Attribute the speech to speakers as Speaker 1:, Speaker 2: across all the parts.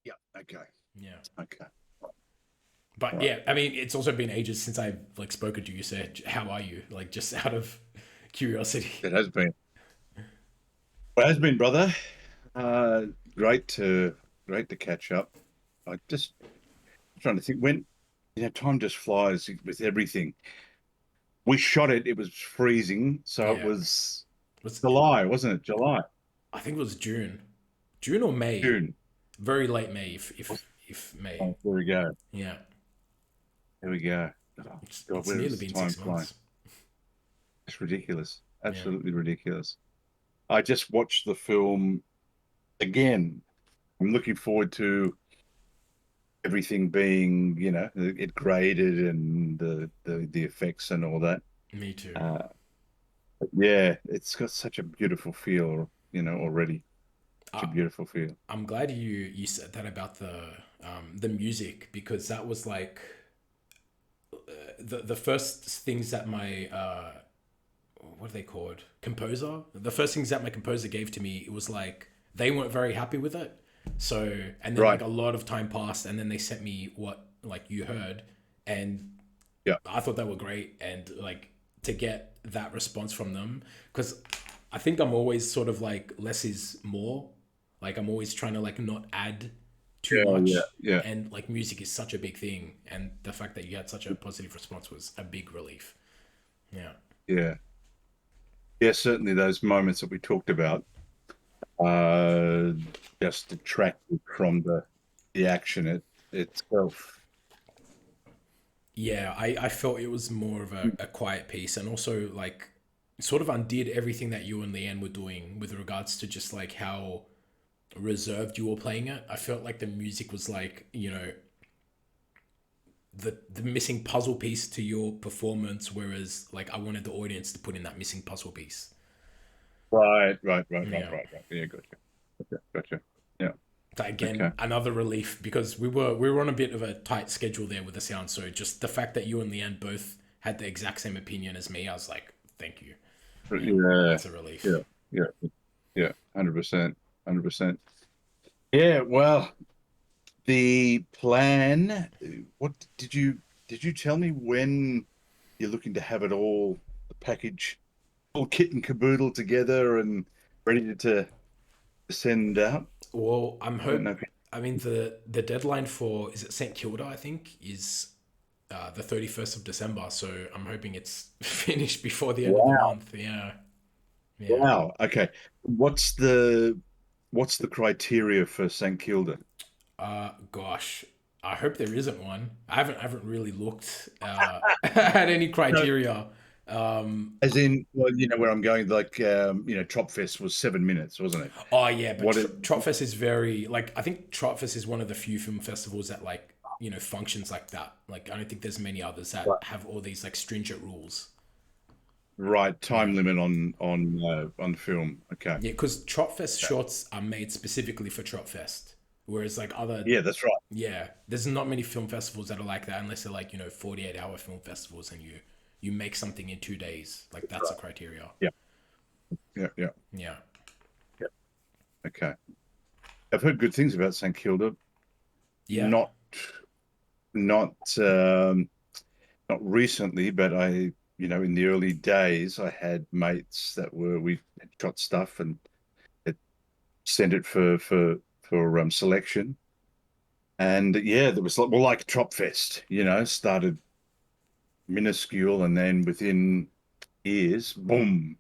Speaker 1: Yeah. Okay.
Speaker 2: Yeah.
Speaker 1: Okay.
Speaker 2: But
Speaker 1: Right.
Speaker 2: yeah, I mean, it's also been ages since I've like spoken to you. So how are you? Like just out of curiosity.
Speaker 1: It has been. Well, it has been, brother. Uh, great to great to catch up. I just trying to think when time just flies with everything. We shot it. It was freezing, so it
Speaker 2: Yeah.
Speaker 1: was
Speaker 2: Was
Speaker 1: July, wasn't it? July,
Speaker 2: I think it was June, June or May,
Speaker 1: June.
Speaker 2: very late May, if May.
Speaker 1: Oh, there we go.
Speaker 2: Yeah,
Speaker 1: There we go. Oh, God,
Speaker 2: it's
Speaker 1: where
Speaker 2: nearly
Speaker 1: is the
Speaker 2: been
Speaker 1: time
Speaker 2: 6 months.
Speaker 1: flying? It's ridiculous.
Speaker 2: Yeah.
Speaker 1: Absolutely ridiculous. I just watched the film again. I'm looking forward to everything being, it graded and the effects and all that.
Speaker 2: Me too.
Speaker 1: Uh, yeah, it's got such a beautiful feel, already. Such a
Speaker 2: I,
Speaker 1: beautiful feel.
Speaker 2: I'm glad you said that about the music because that was like the first things that my what are they called, composer, the first things that my composer gave to me, it was like they weren't very happy with it. So and then like
Speaker 1: Right.
Speaker 2: a lot of time passed and then they sent me what like you heard, and
Speaker 1: Yeah.
Speaker 2: I thought they were great. And like to get that response from them, because I think I'm always sort of like less is more. Like I'm always trying to like not add too
Speaker 1: Yeah. Yeah.
Speaker 2: much.
Speaker 1: Yeah.
Speaker 2: And like music is such a big thing, and the fact that you had such a positive response was a big relief. Yeah.
Speaker 1: Yeah. Yeah. Certainly those moments that we talked about uh just detracted from the action itself.
Speaker 2: Yeah, I felt it was more of a quiet piece, and also like sort of undid everything that you and Leanne were doing with regards to just like how reserved you were playing it. I felt like the music was like, the missing puzzle piece to your performance, whereas like I wanted the audience to put in that missing puzzle piece.
Speaker 1: Right. Right. Right. Right.
Speaker 2: Yeah.
Speaker 1: Right. Right. Yeah. Gotcha. Gotcha. Gotcha. Yeah.
Speaker 2: That again,
Speaker 1: Okay.
Speaker 2: another relief because we were on a bit of a tight schedule there with the sound. So just the fact that you and Leanne both had the exact same opinion as me, I was like, thank you. Yeah,
Speaker 1: Yeah.
Speaker 2: it's a relief.
Speaker 1: Yeah. Yeah. Yeah. 100%. 100%. Yeah. Well, the plan, what did you tell me when you're looking to have it all the package, all kit and caboodle together and ready to send out?
Speaker 2: Well,
Speaker 1: I don't know if
Speaker 2: I mean, the deadline for is it St Kilda? I think is the 31st of December. So I'm hoping it's finished before the end of the
Speaker 1: Wow.
Speaker 2: month. Yeah, yeah.
Speaker 1: Wow. Okay. What's the criteria for St. Kilda?
Speaker 2: Gosh, I hope there isn't one. I haven't really looked at any
Speaker 1: No,
Speaker 2: criteria.
Speaker 1: as in, well, where I'm going, like, Trop Fest was 7 minutes, wasn't it?
Speaker 2: Oh yeah, but
Speaker 1: What it,
Speaker 2: Trotfest is very like I think Trotfest is one of the few film festivals that like functions like that. Like I don't think there's many others that
Speaker 1: right,
Speaker 2: have all these like stringent rules.
Speaker 1: right,
Speaker 2: Yeah.
Speaker 1: time limit on film. Okay.
Speaker 2: Yeah, because Trotfest
Speaker 1: Okay.
Speaker 2: shorts are made specifically for Trotfest, whereas like other,
Speaker 1: Yeah, that's right.
Speaker 2: yeah, there's not many film festivals that are like that unless they're like 48-hour film festivals and you make something in 2 days. Like
Speaker 1: That's
Speaker 2: that's a
Speaker 1: right.
Speaker 2: criteria.
Speaker 1: Yeah, yeah, yeah,
Speaker 2: Yeah,
Speaker 1: yeah. Okay. I've heard good things about St. Kilda.
Speaker 2: yeah,
Speaker 1: Not not um not recently, but in the early days I had mates that we had shot stuff and had sent it for selection. And yeah, there was like Trop Fest, started minuscule and then within years, boom,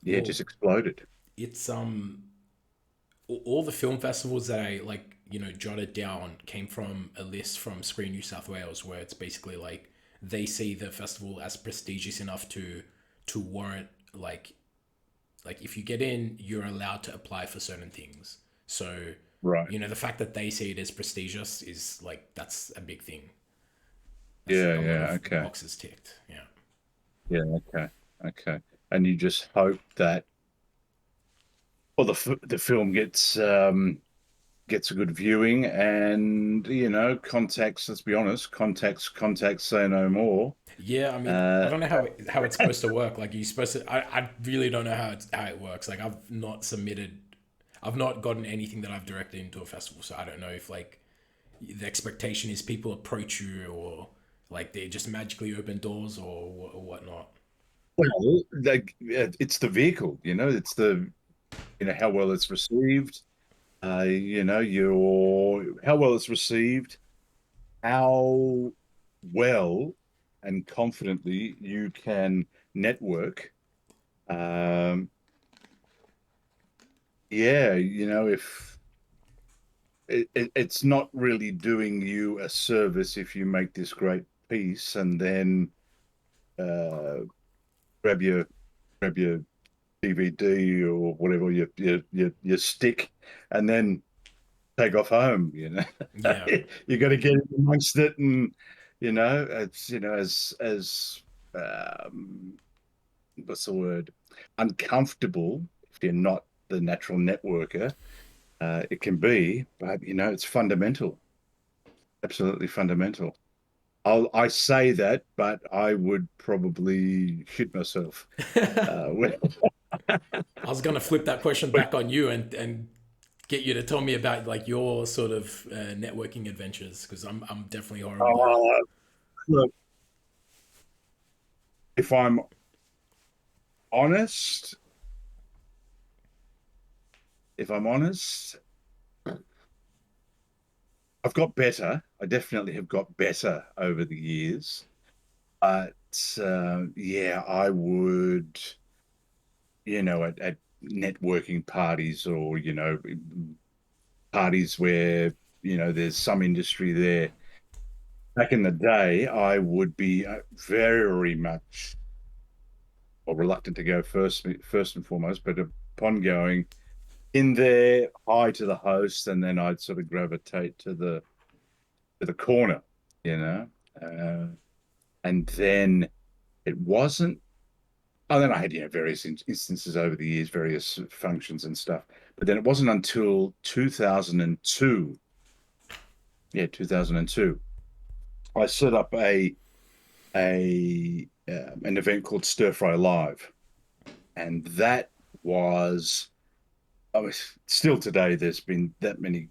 Speaker 1: yeah,
Speaker 2: well,
Speaker 1: just exploded.
Speaker 2: it's all the film festivals that I like, jotted down came from a list from Screen New South Wales, where it's basically like they see the festival as prestigious enough to warrant like if you get in, you're allowed to apply for certain things. So,
Speaker 1: Right.
Speaker 2: the fact that they see it as prestigious is like that's a big thing. That's
Speaker 1: Yeah,
Speaker 2: like a lot
Speaker 1: yeah,
Speaker 2: of
Speaker 1: okay.
Speaker 2: boxes ticked. Yeah.
Speaker 1: Yeah, okay. Okay. And you just hope that well the film gets a good viewing and contacts, let's be honest, contacts say no more.
Speaker 2: Yeah, I mean, I
Speaker 1: Uh
Speaker 2: don't know how it's supposed to work. Like, you supposed to. I really don't know how it works. Like, I've not submitted. I've not gotten anything that I've directed into a festival, so I don't know if like the expectation is people approach you or like they just magically open doors or whatnot.
Speaker 1: Well, like it's the vehicle, it's the how well it's received, your how well it's received, how well and confidently you can network. Um, yeah, if it's not really doing you a service if you make this great piece and then uh, grab your grab your DVD or whatever your stick and then take off home.
Speaker 2: Yeah,
Speaker 1: You got to get amongst it, and it's as what's the word, uncomfortable if you're not the natural networker. It can be, but it's fundamental, absolutely fundamental. I say that, but I would probably shit myself.
Speaker 2: I
Speaker 1: When,
Speaker 2: was gonna flip that question back on you and get you to tell me about like your sort of networking adventures because I'm definitely horrible at it.
Speaker 1: uh, look, if I'm honest, if I'm honest, I've got better. I definitely have got better over the years. But yeah, I would, at networking parties or, parties where, there's some industry there. Back in the day, I would be very much well, reluctant to go first and foremost, but upon going in there, hi to the host, and then I'd sort of gravitate to the corner, you know. Uh, and then it wasn't. Oh, then I had various instances over the years, various functions and stuff. But then it wasn't until 2002, yeah, 2002, I set up a an event called Stir Fry Live, and that was. I was still today. There's been that many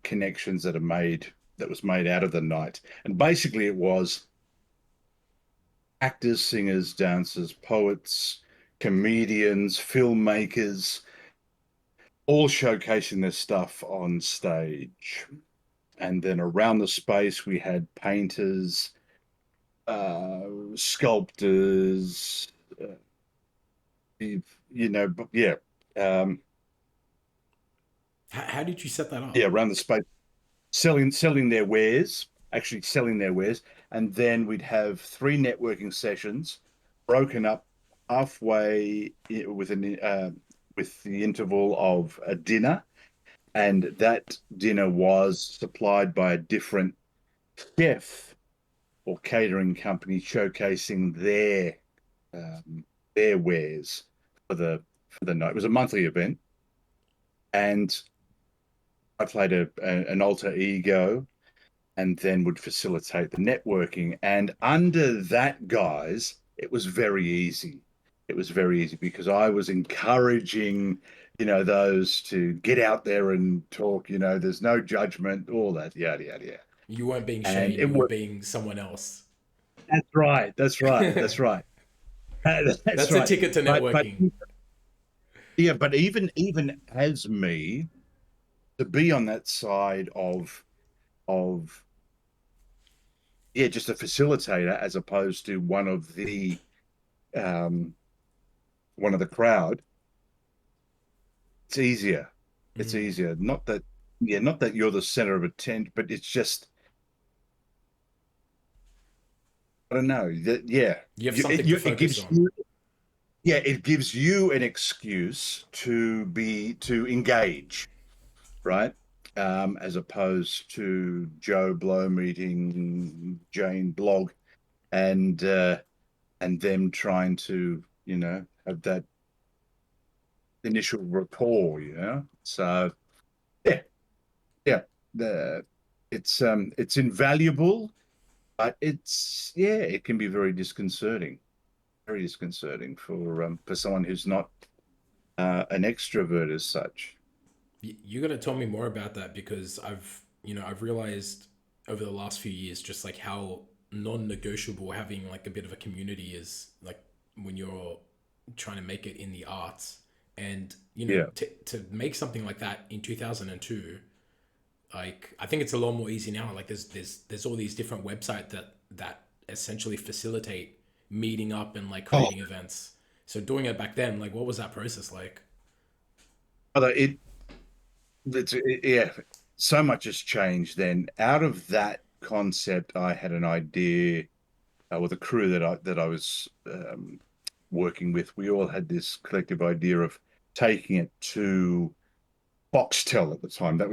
Speaker 1: connections that was made out of the night, and basically it was actors, singers, dancers, poets, comedians, filmmakers, all showcasing their stuff on stage. And then around the space, we had painters, sculptors, uh, but yeah, um,
Speaker 2: How did you set that
Speaker 1: yeah,
Speaker 2: up?
Speaker 1: around the space, selling their wares, actually selling their wares, and then we'd have three networking sessions, broken up halfway with the interval of a dinner, and that dinner was supplied by a different chef or catering company showcasing um, their wares for the night. It was a monthly event, and I played an alter ego and then would facilitate the networking. And under that guise, it was very easy. It was very easy because I was encouraging, those to get out there and talk, there's no judgment, all that, yada, yada, yada.
Speaker 2: You weren't being
Speaker 1: And
Speaker 2: Shane,
Speaker 1: it
Speaker 2: you were
Speaker 1: was,
Speaker 2: being someone else.
Speaker 1: that's right, that's right, that's right. That's
Speaker 2: That's a
Speaker 1: right.
Speaker 2: ticket to
Speaker 1: But
Speaker 2: networking.
Speaker 1: yeah, but even as me to be on that side of yeah, just a facilitator as opposed to um one of the crowd, it's easier. It's
Speaker 2: Mm.
Speaker 1: easier. Not that you're the center of attention, but it's just, I don't know. That yeah,
Speaker 2: You have something to
Speaker 1: it
Speaker 2: focus
Speaker 1: gives
Speaker 2: on.
Speaker 1: you it gives you an excuse to engage, right? As opposed to Joe Blow meeting Jane Blog and them trying to, have that initial rapport. So yeah, yeah. The it's invaluable, but it can be very disconcerting for someone who's not an extrovert as such.
Speaker 2: You got to tell me more about that because I've realized over the last few years just like how non-negotiable having like a bit of a community is, like when you're trying to make it in the arts. And
Speaker 1: Yeah.
Speaker 2: to make something like that in 2002, like I think it's a lot more easy now. Like there's all these different websites that essentially facilitate meeting up and like
Speaker 1: Oh,
Speaker 2: creating events. So doing it back then, like what was that process like?
Speaker 1: although yeah, so much has changed then. Out of that concept, I had an idea with a crew that I was working with. We all had this collective idea of taking it to Foxtel at the time. There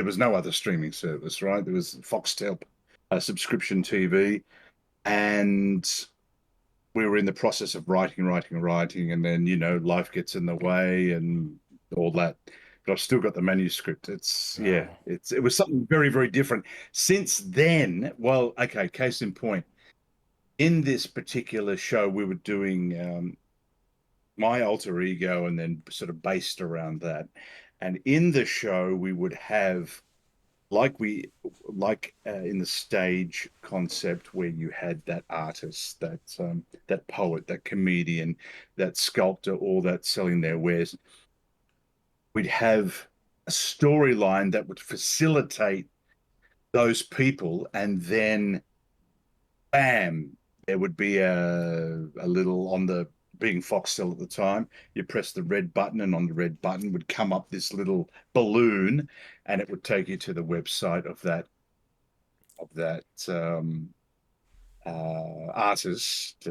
Speaker 1: was no other streaming service, right? There was Foxtel, subscription TV, and we were in the process of writing, and then life gets in the way and all that. But I've still got the manuscript.
Speaker 2: Wow.
Speaker 1: It was something very, very different. Since then, well, okay, case in point, in this particular show, we were doing my alter ego and then sort of based around that. And in the show, we would have like we like in the stage concept where you had that artist, that poet, that comedian, that sculptor, all that selling their wares. We'd have a storyline that would facilitate those people, and then bam, there would be a little on the being Foxtel at the time. You press the red button, and on the red button would come up this little balloon, and it would take you to the website of that artist,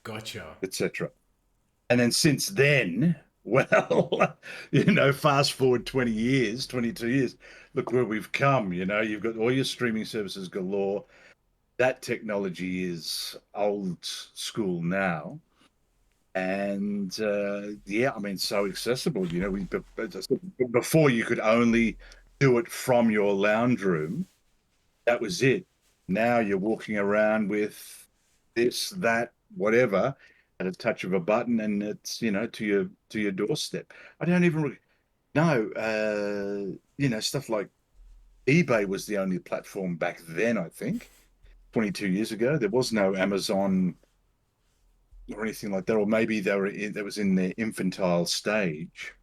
Speaker 2: Gotcha.
Speaker 1: etc. And then since then, well, fast forward 20 years, 22 years, look where we've come. You've got all your streaming services galore. That technology is old school now. And yeah, I mean, so accessible. Before you could only do it from your lounge room. That was it. Now you're walking around with this, that, whatever, at a touch of a button, and it's to your doorstep. I don't even know. Stuff like eBay was the only platform back then. I think 22 years ago, there was no Amazon or anything like that, or maybe that was in their infantile stage.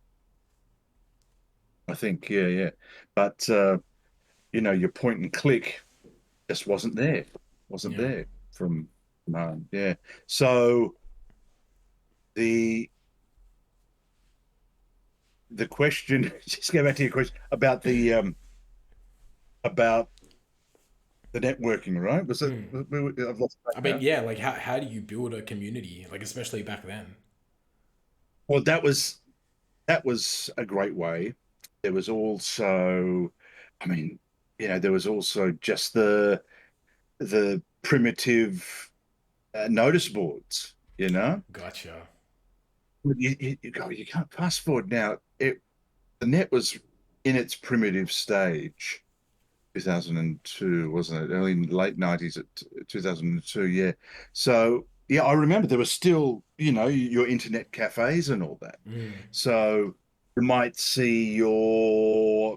Speaker 1: I think, yeah, yeah. But your point and click just wasn't
Speaker 2: Yeah.
Speaker 1: there from home. Yeah. So the the question, just go back to your question about the networking, right? Was it?
Speaker 2: Mm.
Speaker 1: I've lost track
Speaker 2: I mean,
Speaker 1: now.
Speaker 2: yeah, like how do you build a community, like especially back then?
Speaker 1: Well, that was a great way. There was also, I mean, there was also just the primitive notice boards.
Speaker 2: Gotcha.
Speaker 1: You can't fast forward now. The net was in its primitive stage, 2002, wasn't it? Early late 90s at 2002, yeah. So, yeah, I remember there were still, your internet cafes and all that.
Speaker 2: Mm.
Speaker 1: So you might see a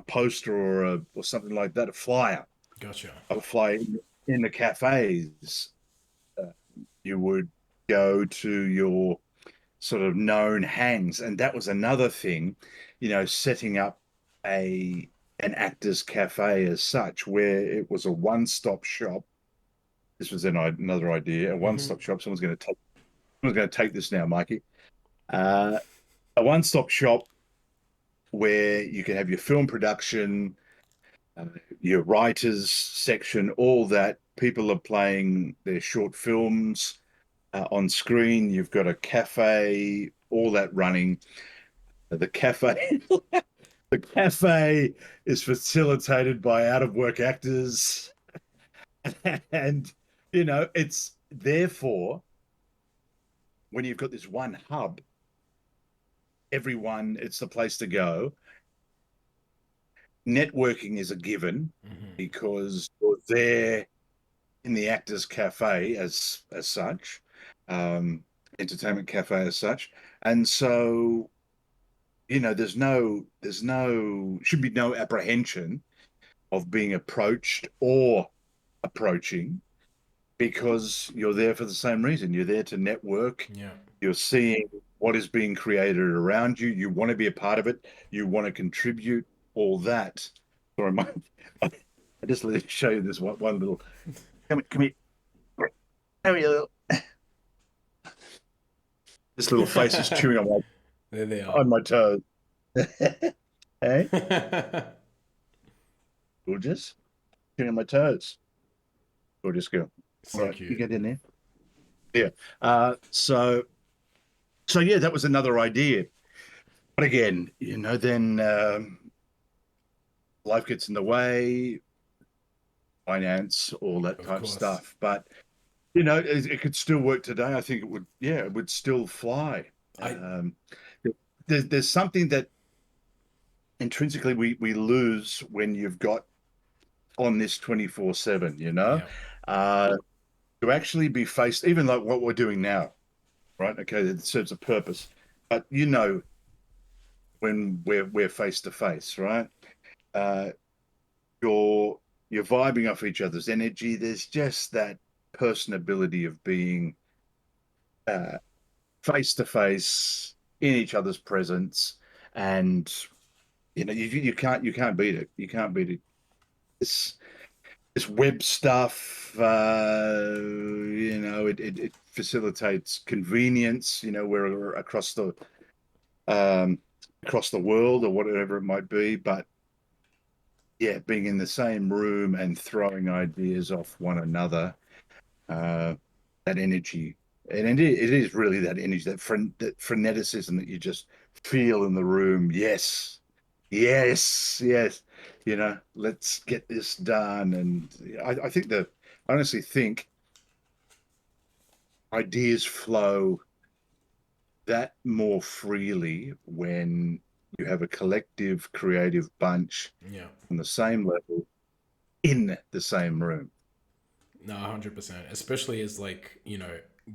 Speaker 1: poster or something like that,
Speaker 2: Gotcha.
Speaker 1: a flyer in the cafes. Uh, you would go to your sort of known hangs. And that was another thing, setting up a an actors cafe as such, where it was a one-stop shop. This was another idea, a
Speaker 2: Mm-hmm.
Speaker 1: one-stop shop. Someone's going to take this now, Mikey. Uh, a one-stop shop where you can have your film production, uh, your writers section, all that. People are playing their short films on screen. You've got a cafe, all that running. The cafe The cafe is facilitated by out of work actors. And, it's therefore, when you've got this one hub, it's the place to go. Networking is a given
Speaker 2: Mm-hmm.
Speaker 1: because you're there in the actors cafe as such, um, entertainment cafe as such. And so should be no apprehension of being approached or approaching, because you're there for the same reason. You're there to network.
Speaker 2: Yeah.
Speaker 1: You're seeing what is being created around you. You want to be a part of it. You want to contribute all that. Sorry, I just let me show you this one little. Come here, come here. This little face is chewing
Speaker 2: There they are.
Speaker 1: on my toes. Hey, gorgeous, chewing on my toes. Gorgeous girl. All
Speaker 2: So
Speaker 1: right, you
Speaker 2: cute.
Speaker 1: get in there. Yeah. So yeah, that was another idea. But again, then life gets in the way, finance, all that
Speaker 2: Of
Speaker 1: type
Speaker 2: course.
Speaker 1: stuff. But it could still work today. I think it would. Yeah, it would still fly.
Speaker 2: I
Speaker 1: Um, there's something that intrinsically we lose when you've got on this 24/7.
Speaker 2: Yeah.
Speaker 1: Uh, to actually be faced, even like what we're doing now, right? Okay, it serves a purpose. But when we're face to face, right? Uh, you're you're vibing off each other's energy. There's just that personability of being face to face in each other's presence, and you can't beat it. You can't beat it. This web stuff, it facilitates convenience. We're um, across the world or whatever it might be, but yeah, being in the same room and throwing ideas off one another, uh, that energy, and it is really that energy, that freneticism that you just feel in the room. Yes, yes, yes. Let's get this done. And I think I honestly think ideas flow that more freely when you have a collective creative bunch
Speaker 2: Yeah.
Speaker 1: on the same level in the same room.
Speaker 2: No, 100%. Especially as like,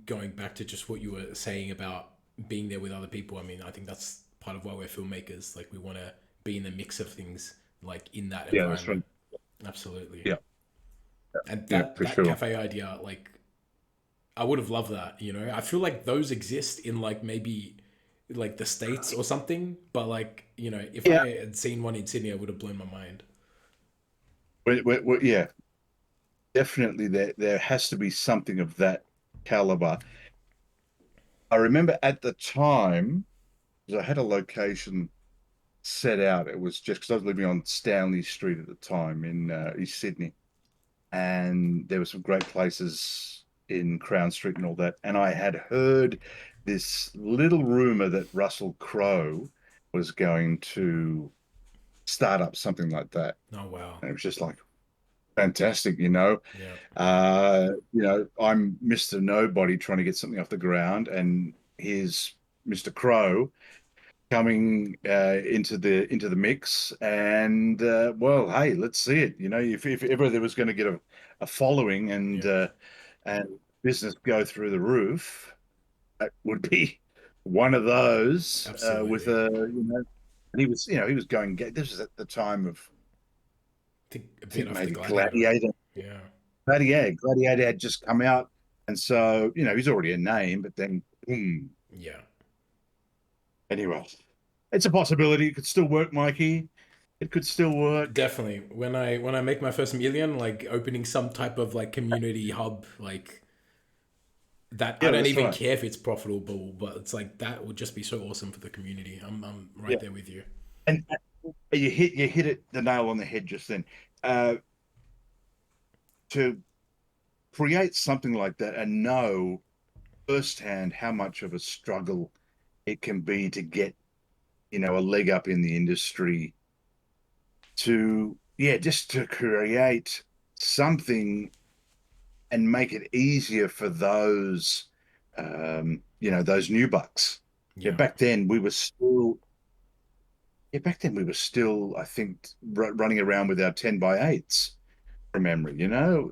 Speaker 2: going back to just what you were saying about being there with other people. I mean, I think that's part of why we're filmmakers. Like we want to be in the mix of things like in that
Speaker 1: Yeah, that's
Speaker 2: environment.
Speaker 1: right.
Speaker 2: Absolutely.
Speaker 1: Yeah,
Speaker 2: And
Speaker 1: yeah,
Speaker 2: that
Speaker 1: for
Speaker 2: that
Speaker 1: sure.
Speaker 2: cafe idea, like I would have loved that. I feel like those exist in like maybe like the States or something, but like, if
Speaker 1: Yeah,
Speaker 2: I had seen one in Sydney, I would have blown my mind.
Speaker 1: yeah, definitely. There has to be something of that caliber. I remember at the time, 'cause I had a location set out. It was just because I was living on Stanley Street at the time in East Sydney, and there were some great places in Crown Street and all that. And I had heard this little rumor that Russell Crowe was going to start up something like that.
Speaker 2: Oh wow.
Speaker 1: And it was just like fantastic.
Speaker 2: Yeah.
Speaker 1: I'm Mr. Nobody trying to get something off the ground, and here's Mr. Crow coming into the mix. And well, hey, let's see it. If ever there was going to get a following and
Speaker 2: Yeah.
Speaker 1: and business go through the roof, that would be one of those with
Speaker 2: Absolutely.
Speaker 1: and he was going. This was at the time of,
Speaker 2: Think a
Speaker 1: I
Speaker 2: bit
Speaker 1: think,
Speaker 2: after
Speaker 1: maybe
Speaker 2: Gladiator.
Speaker 1: Gladiator.
Speaker 2: Yeah.
Speaker 1: Gladiator had just come out, and so he's already a name. But then,
Speaker 2: Yeah.
Speaker 1: anyway, it's a possibility. It could still work, Mikey. It could still work.
Speaker 2: Definitely. When I make my first million, like opening some type of like community hub, like that I
Speaker 1: Yeah,
Speaker 2: don't
Speaker 1: that's
Speaker 2: even
Speaker 1: right.
Speaker 2: care if it's profitable, but it's like that would just be so awesome for the community. I'm right
Speaker 1: Yeah,
Speaker 2: there with you.
Speaker 1: and you hit it the nail on the head just then. Uh, to create something like that and know firsthand how much of a struggle it can be to get a leg up in the industry, to yeah, just to create something and make it easier for those new bucks. Yeah,
Speaker 2: Yeah.
Speaker 1: back then we were still, I think, running around with our 10 by 8s from memory,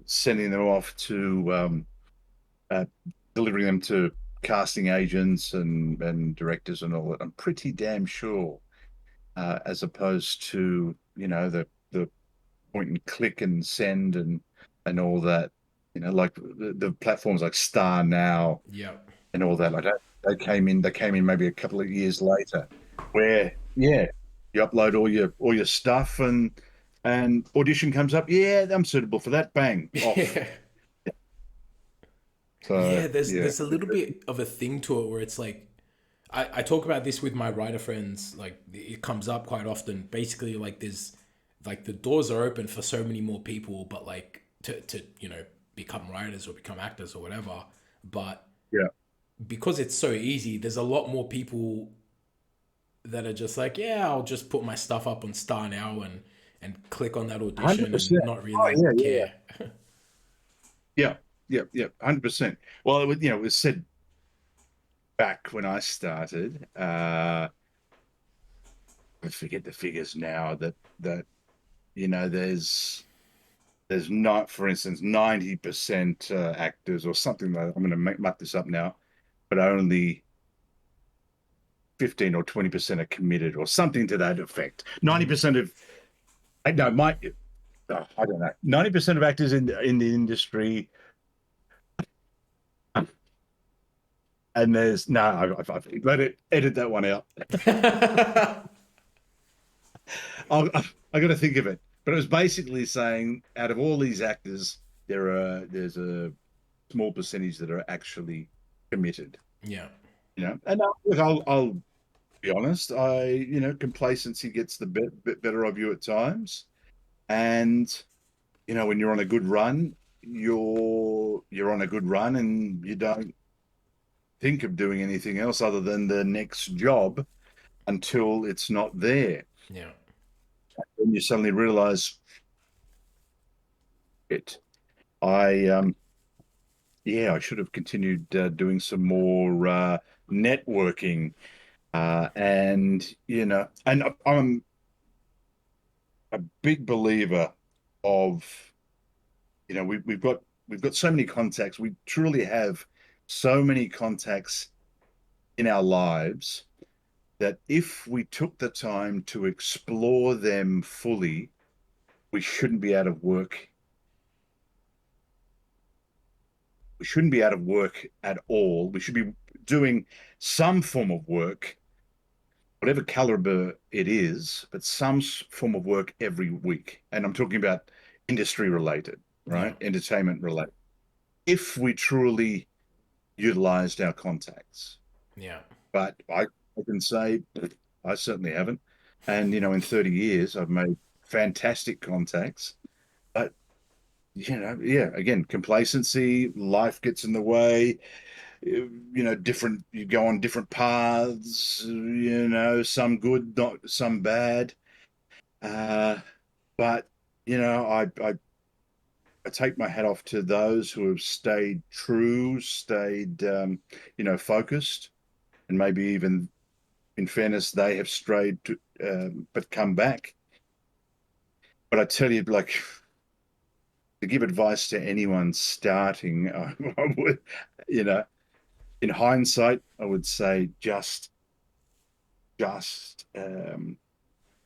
Speaker 1: sending them off to uh, delivering them to casting agents and directors and all that. I'm pretty damn sure. as opposed to, the point and click and send and all that. Like the platforms like Star Now
Speaker 2: Yeah.
Speaker 1: and all that. Like that, they came in maybe a couple of years later, where yeah, you upload all your stuff and audition comes up. Yeah, I'm suitable for that. Bang, off.
Speaker 2: Yeah.
Speaker 1: So
Speaker 2: Yeah, there's
Speaker 1: yeah,
Speaker 2: there's a little bit of a thing to it where it's like I talk about this with my writer friends, like it comes up quite often. Basically like there's like the doors are open for so many more people, but like to become writers or become actors or whatever. But
Speaker 1: yeah,
Speaker 2: because it's so easy, there's a lot more people that are just like, yeah, I'll just put my stuff up on Star Now and click on that audition and
Speaker 1: 100%.
Speaker 2: not
Speaker 1: Oh
Speaker 2: really
Speaker 1: yeah, yeah,
Speaker 2: care.
Speaker 1: yeah, yeah, yeah, 100%. Well, it was said back when I started. I forget the figures now that there's not, for instance, 90% actors or something like that. I'm going to muck this up now, but only 15 or 20% are committed or something to that effect. 90% of, I know, I don't know, 90% of actors in the industry, and there's, no, I've let it, edit that one out. I got to think of it. But it was basically saying out of all these actors, there's a small percentage that are actually committed.
Speaker 2: Yeah.
Speaker 1: And look, I'll be honest. Complacency gets the bit better of you at times, and when you're on a good run, you're on a good run, and you don't think of doing anything else other than the next job until it's not there.
Speaker 2: Yeah.
Speaker 1: And you suddenly realize it. I Yeah, I should have continued doing some more networking, and I'm a big believer of, we've got so many contacts. We truly have so many contacts in our lives that if we took the time to explore them fully, we shouldn't be out of work. We shouldn't be out of work at all. We should be doing some form of work, whatever caliber it is, but some form of work every week. And I'm talking about industry related,
Speaker 2: Yeah.
Speaker 1: right? Entertainment related. If we truly utilized our contacts.
Speaker 2: Yeah.
Speaker 1: But I can say I certainly haven't. And, in 30 years, I've made fantastic contacts. But, yeah, again, complacency, life gets in the way. You go on different paths, some good, not some bad. Uh, but I take my hat off to those who have stayed true, stayed focused, and maybe even, in fairness, they have strayed but come back. But I tell you, like, to give advice to anyone starting, I would, you know, in hindsight, I would say just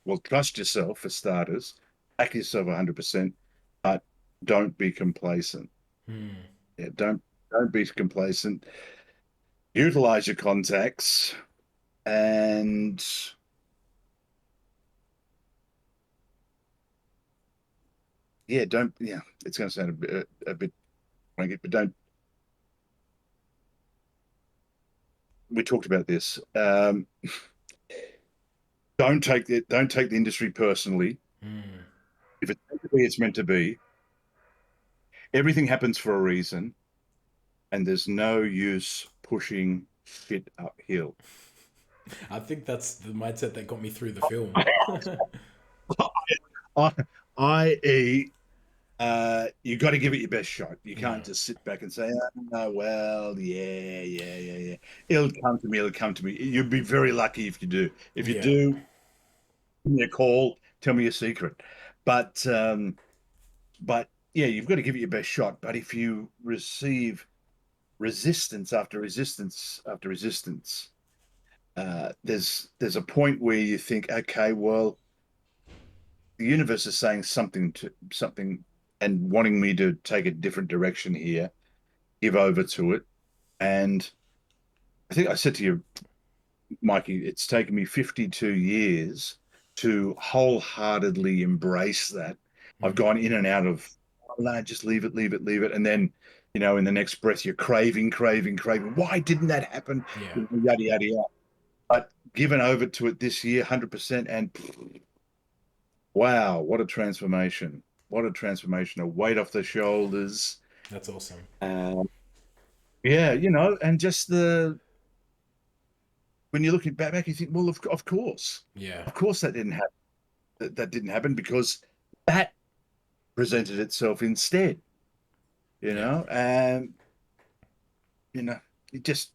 Speaker 1: well, trust yourself for starters, back yourself 100%, but don't be complacent.
Speaker 2: Hmm.
Speaker 1: Yeah, don't be complacent. Utilize your contacts, and yeah, don't yeah. It's going to sound a bit wanky, but don't. We talked about this. Don't take the industry personally.
Speaker 2: Hmm.
Speaker 1: If it's meant to be, it's meant to be. Everything happens for a reason, and there's no use pushing shit uphill.
Speaker 2: I think that's the mindset that got me through the film.
Speaker 1: I, i.e., you got to give it your best shot. You can't
Speaker 2: Yeah.
Speaker 1: just sit back and say, "Oh, well, yeah, yeah, yeah, yeah. It'll come to me. It'll come to me." You'd be very lucky if you do. If you
Speaker 2: Yeah.
Speaker 1: do, give me a call. Tell me your secret. But yeah, you've got to give it your best shot. But if you receive resistance after resistance after resistance, there's a point where you think, okay, well, the universe is saying something and wanting me to take a different direction here, give over to it. And I think I said to you, Mikey, it's taken me 52 years to wholeheartedly embrace that. I've
Speaker 2: Mm-hmm.
Speaker 1: gone in and out of, oh, no, just leave it, leave it, leave it. And then, in the next breath, you're craving, craving, craving. Why didn't that happen?
Speaker 2: Yeah,
Speaker 1: Yada, yada, yada. But given over to it this year, 100%. And wow, what a transformation. What a transformation. A weight off the shoulders.
Speaker 2: that's awesome.
Speaker 1: Uh, yeah, and just when you're looking back, you think, well,
Speaker 2: Yeah,
Speaker 1: of course that didn't happen. That didn't happen because that presented itself instead,
Speaker 2: yeah.
Speaker 1: and you know, it just,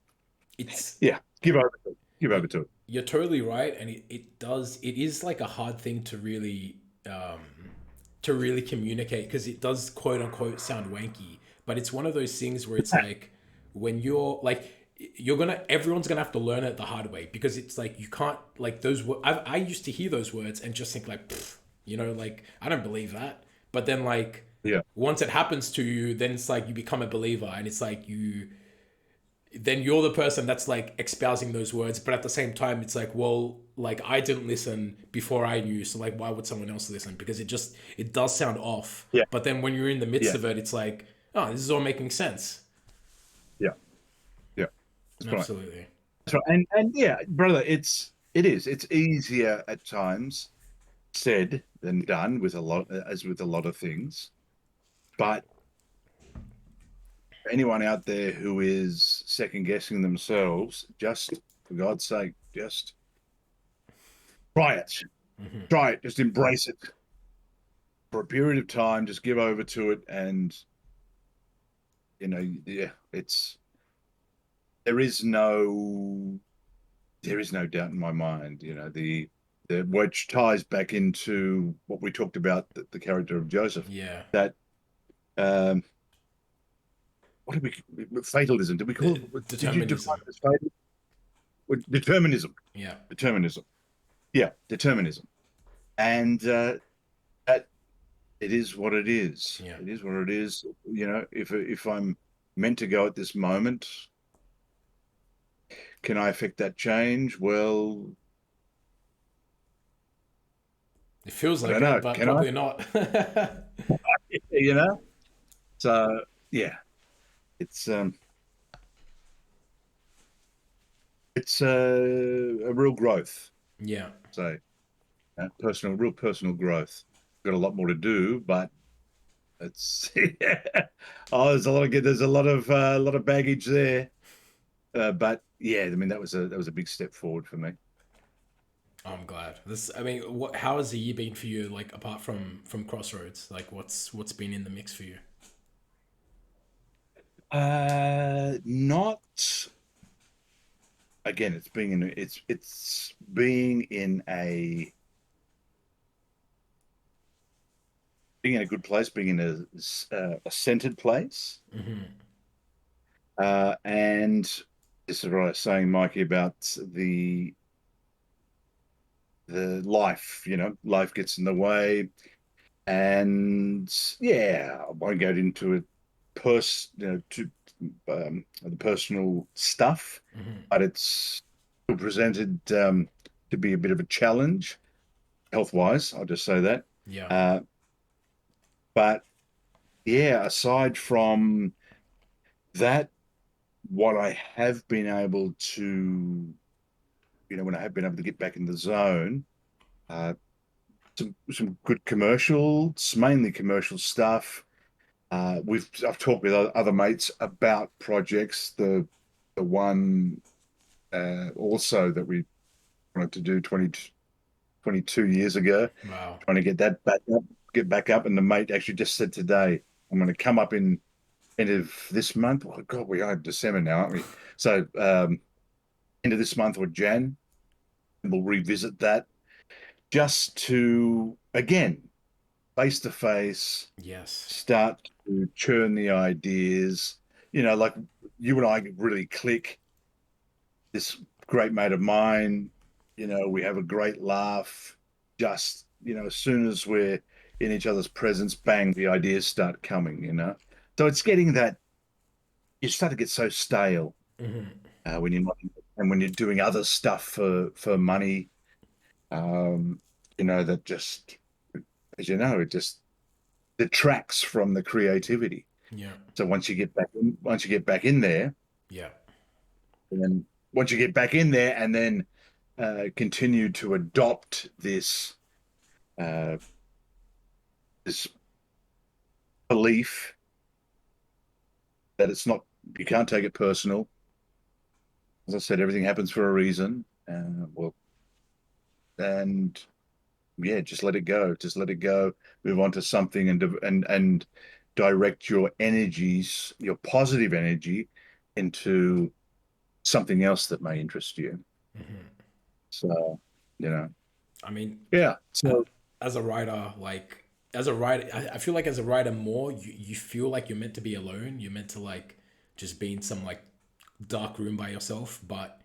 Speaker 2: It's
Speaker 1: yeah, give over to it. Give
Speaker 2: you,
Speaker 1: over to it.
Speaker 2: you're totally right, and it is like a hard thing um, to really communicate because it does quote unquote sound wanky, but it's one of those things where it's like when you're like everyone's gonna have to learn it the hard way because it's like you can't like I used to hear those words and just think like "Pfft," like I don't believe that, but then like
Speaker 1: Yeah,
Speaker 2: once it happens to you, then it's like you become a believer and it's like then you're the person that's like espousing those words, but at the same time it's like, well, like I didn't listen before I knew, so like why would someone else listen? Because it does sound off,
Speaker 1: yeah,
Speaker 2: but then when you're in the midst
Speaker 1: yeah,
Speaker 2: of it, it's like, oh, this is all making sense.
Speaker 1: yeah, yeah. That's right.
Speaker 2: Absolutely.
Speaker 1: That's right. And yeah, brother, it's easier at times said than done with a lot, as with a lot of things. But anyone out there who is second guessing themselves, just for God's sake, just try it.
Speaker 2: Hmm.
Speaker 1: Try it. Just embrace it for a period of time. Just give over to it, and yeah, it's there is no there is no doubt in my mind. The which ties back into what we talked about the character of Joseph.
Speaker 2: Yeah.
Speaker 1: That um, what did we fatalism? Did we call it? Did you define
Speaker 2: Determinism.
Speaker 1: it as fatal? Determinism.
Speaker 2: Yeah.
Speaker 1: Determinism. Yeah, determinism. And that it is what it is.
Speaker 2: Yeah.
Speaker 1: It is what it is. If I'm meant to go at this moment, can I affect that change? Well,
Speaker 2: It feels
Speaker 1: I
Speaker 2: like
Speaker 1: don't
Speaker 2: it,
Speaker 1: know.
Speaker 2: but
Speaker 1: Can I?
Speaker 2: probably not.
Speaker 1: You know. So yeah, it's it's a real growth.
Speaker 2: Yeah.
Speaker 1: So real personal growth. Got a lot more to do, but it's oh, there's a lot of baggage there. But yeah, I mean that was a big step forward for me.
Speaker 2: I'm glad. I mean, how has the year been for you? Like, apart from Crossroads, like, what's been in the mix for you?
Speaker 1: Not again. It's being in a good place, being in a centered place,
Speaker 2: Hmm.
Speaker 1: and this is what I was saying, Mikey, about the life. Life gets in the way, and yeah, I won't go into it to the personal stuff,
Speaker 2: Hmm.
Speaker 1: but it's presented to be a bit of a challenge health wise. I'll just say that.
Speaker 2: Yeah.
Speaker 1: Uh, but yeah, aside from that, what I have been able to, when I have been able to get back in the zone, uh, some good commercials, mainly commercial stuff. I've talked with other mates about projects. The one also that we wanted to do 22 years ago,
Speaker 2: Wow.
Speaker 1: trying to get back up. And the mate actually just said today, I'm going to come up in end of this month. Oh God, we are in December now, aren't we? So end of this month or Jan, and we'll revisit that just to again face to face
Speaker 2: Yes.
Speaker 1: start to churn the ideas. Like you and I really click this great mate of mine. We have a great laugh. Just, as soon as we're in each other's presence, bang, the ideas start coming. So it's getting that you start to get so stale when you're not, and when you're doing other stuff for money, um, that just, as you know, it just detracts from the creativity.
Speaker 2: Yeah.
Speaker 1: So once you get back in there,
Speaker 2: Yeah.
Speaker 1: and then once you get back in there, and then continue to adopt uh, this belief that it's not, you can't take it personal. As I said, everything happens for a reason. Well, and yeah, just let it go. Just let it go. Move on to something, and direct your energies, your positive energy, into something else that may interest you. So, you know,
Speaker 2: I mean,
Speaker 1: yeah.
Speaker 2: a-
Speaker 1: So
Speaker 2: as a writer, like as a writer, I feel like as a writer more, you feel like you're meant to be alone. You're meant to like just be in some like dark room by yourself. But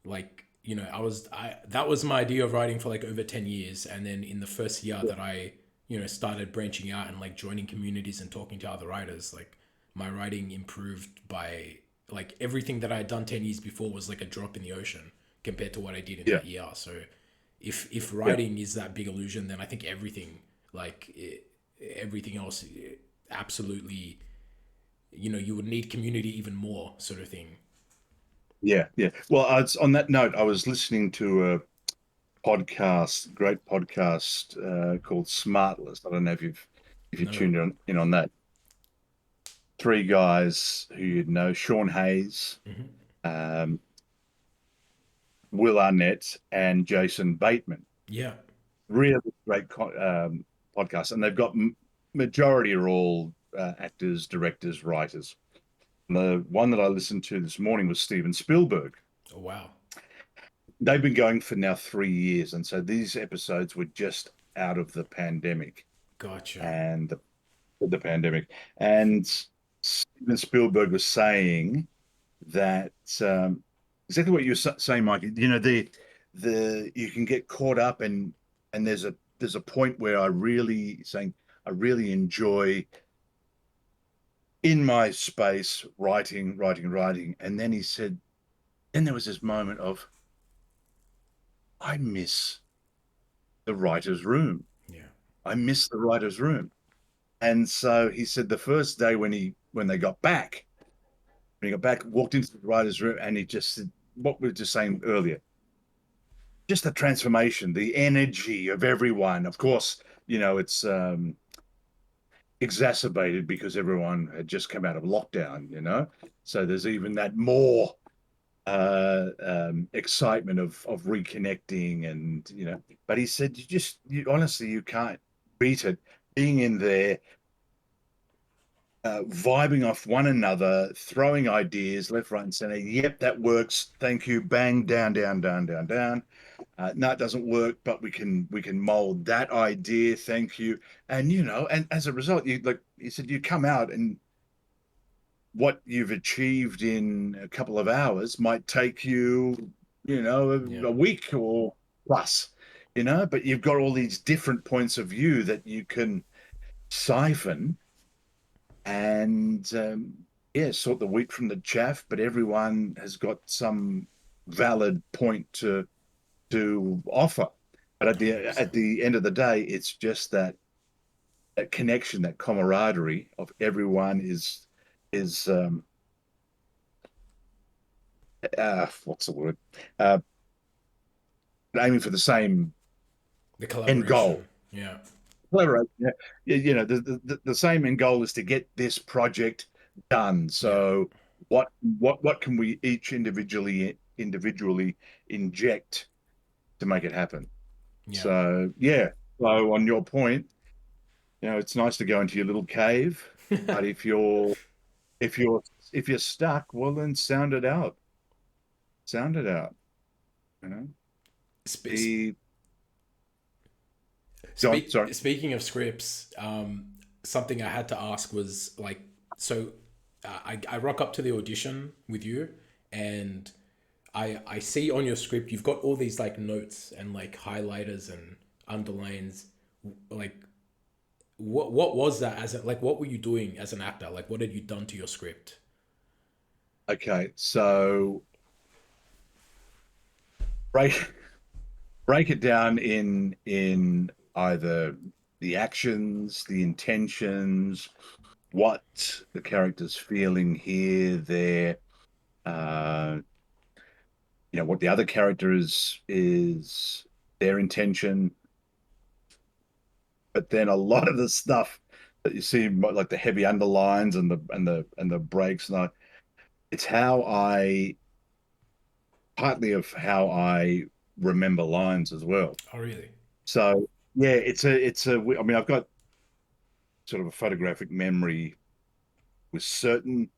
Speaker 2: like, I that was my idea of writing for like over 10 years. And then in the first year that I, started branching out and like joining communities and talking to other writers, like my writing improved by like everything that I had done 10 years before was like a drop in the ocean compared to what I did in
Speaker 1: yeah,
Speaker 2: that year. So if
Speaker 1: yeah,
Speaker 2: writing is that big illusion, then I think everything else, absolutely, you would need community even more, sort of thing.
Speaker 1: yeah, yeah. Well, on that note, I was listening to a podcast, great podcast called Smartless. I don't know if you
Speaker 2: No.
Speaker 1: tuned in on that. Three guys who you'd know: Sean Hayes, um, Will Arnett, and Jason Bateman.
Speaker 2: Yeah.
Speaker 1: Really great podcast, and they've got majority are all actors, directors, writers. And the one that I listened to this morning was Steven Spielberg.
Speaker 2: Oh, wow.
Speaker 1: They've been going for now 3 years, and so these episodes were just out of the pandemic
Speaker 2: Gotcha.
Speaker 1: and the pandemic. And Steven Spielberg was saying that exactly what you're saying, Mike. The you can get caught up, and there's a point where I really enjoy in my space writing, writing, writing. And then he said, then there was this moment of I miss the writer's room.
Speaker 2: Yeah.
Speaker 1: I miss the writer's room. And so he said the first day when they got back, when he got back, walked into the writer's room, and he just said what we were just saying earlier, just the transformation, the energy of everyone. Of course, it's exacerbated because everyone had just come out of lockdown. So there's even that more excitement of reconnecting, and but he said you honestly, you can't beat it, being in there, vibing off one another, throwing ideas left, right, and center. Yep, that works. Thank you. Bang, down, down, down, down, down. No, it doesn't work, but we can mold that idea. Thank you. And and as a result, like you said, you come out, and what you've achieved in a couple of hours might take you,
Speaker 2: Yeah.
Speaker 1: a week or plus. But you've got all these different points of view that you can siphon, and yeah, sort the wheat from the chaff. But everyone has got some valid point to offer. But at the
Speaker 2: 100%.
Speaker 1: at the end of the day, it's just that connection, that camaraderie of everyone is what's the word? Uh, Aiming for the same
Speaker 2: The
Speaker 1: end goal.
Speaker 2: collaboration. Yeah.
Speaker 1: Collaborate. Yeah, the same end goal is to get this project done.
Speaker 2: Yeah.
Speaker 1: So what can we each individually inject to make it happen?
Speaker 2: Yeah.
Speaker 1: So yeah. So on your point, it's nice to go into your little cave, but if you're if you're stuck, well then sound it out. Sound it out. You know.
Speaker 2: Sp-
Speaker 1: The Go on,
Speaker 2: Speak
Speaker 1: sorry.
Speaker 2: speaking of scripts, something I had to ask was like, so I rock up to the audition with you, and I see on your script you've got all these like notes and like highlighters and underlines. Like, what was that as a, like what were you doing as an actor? Like, what had you done to your script?
Speaker 1: Okay, so break break it down in either the actions, the intentions, what the character's feeling here, there, uh, what the other character is their intention, but then a lot of the stuff that you see, like the heavy underlines and the breaks, and it's how I partly of how I remember lines as well.
Speaker 2: Oh, really?
Speaker 1: So yeah, it's a. I mean, I've got sort of a photographic memory with certain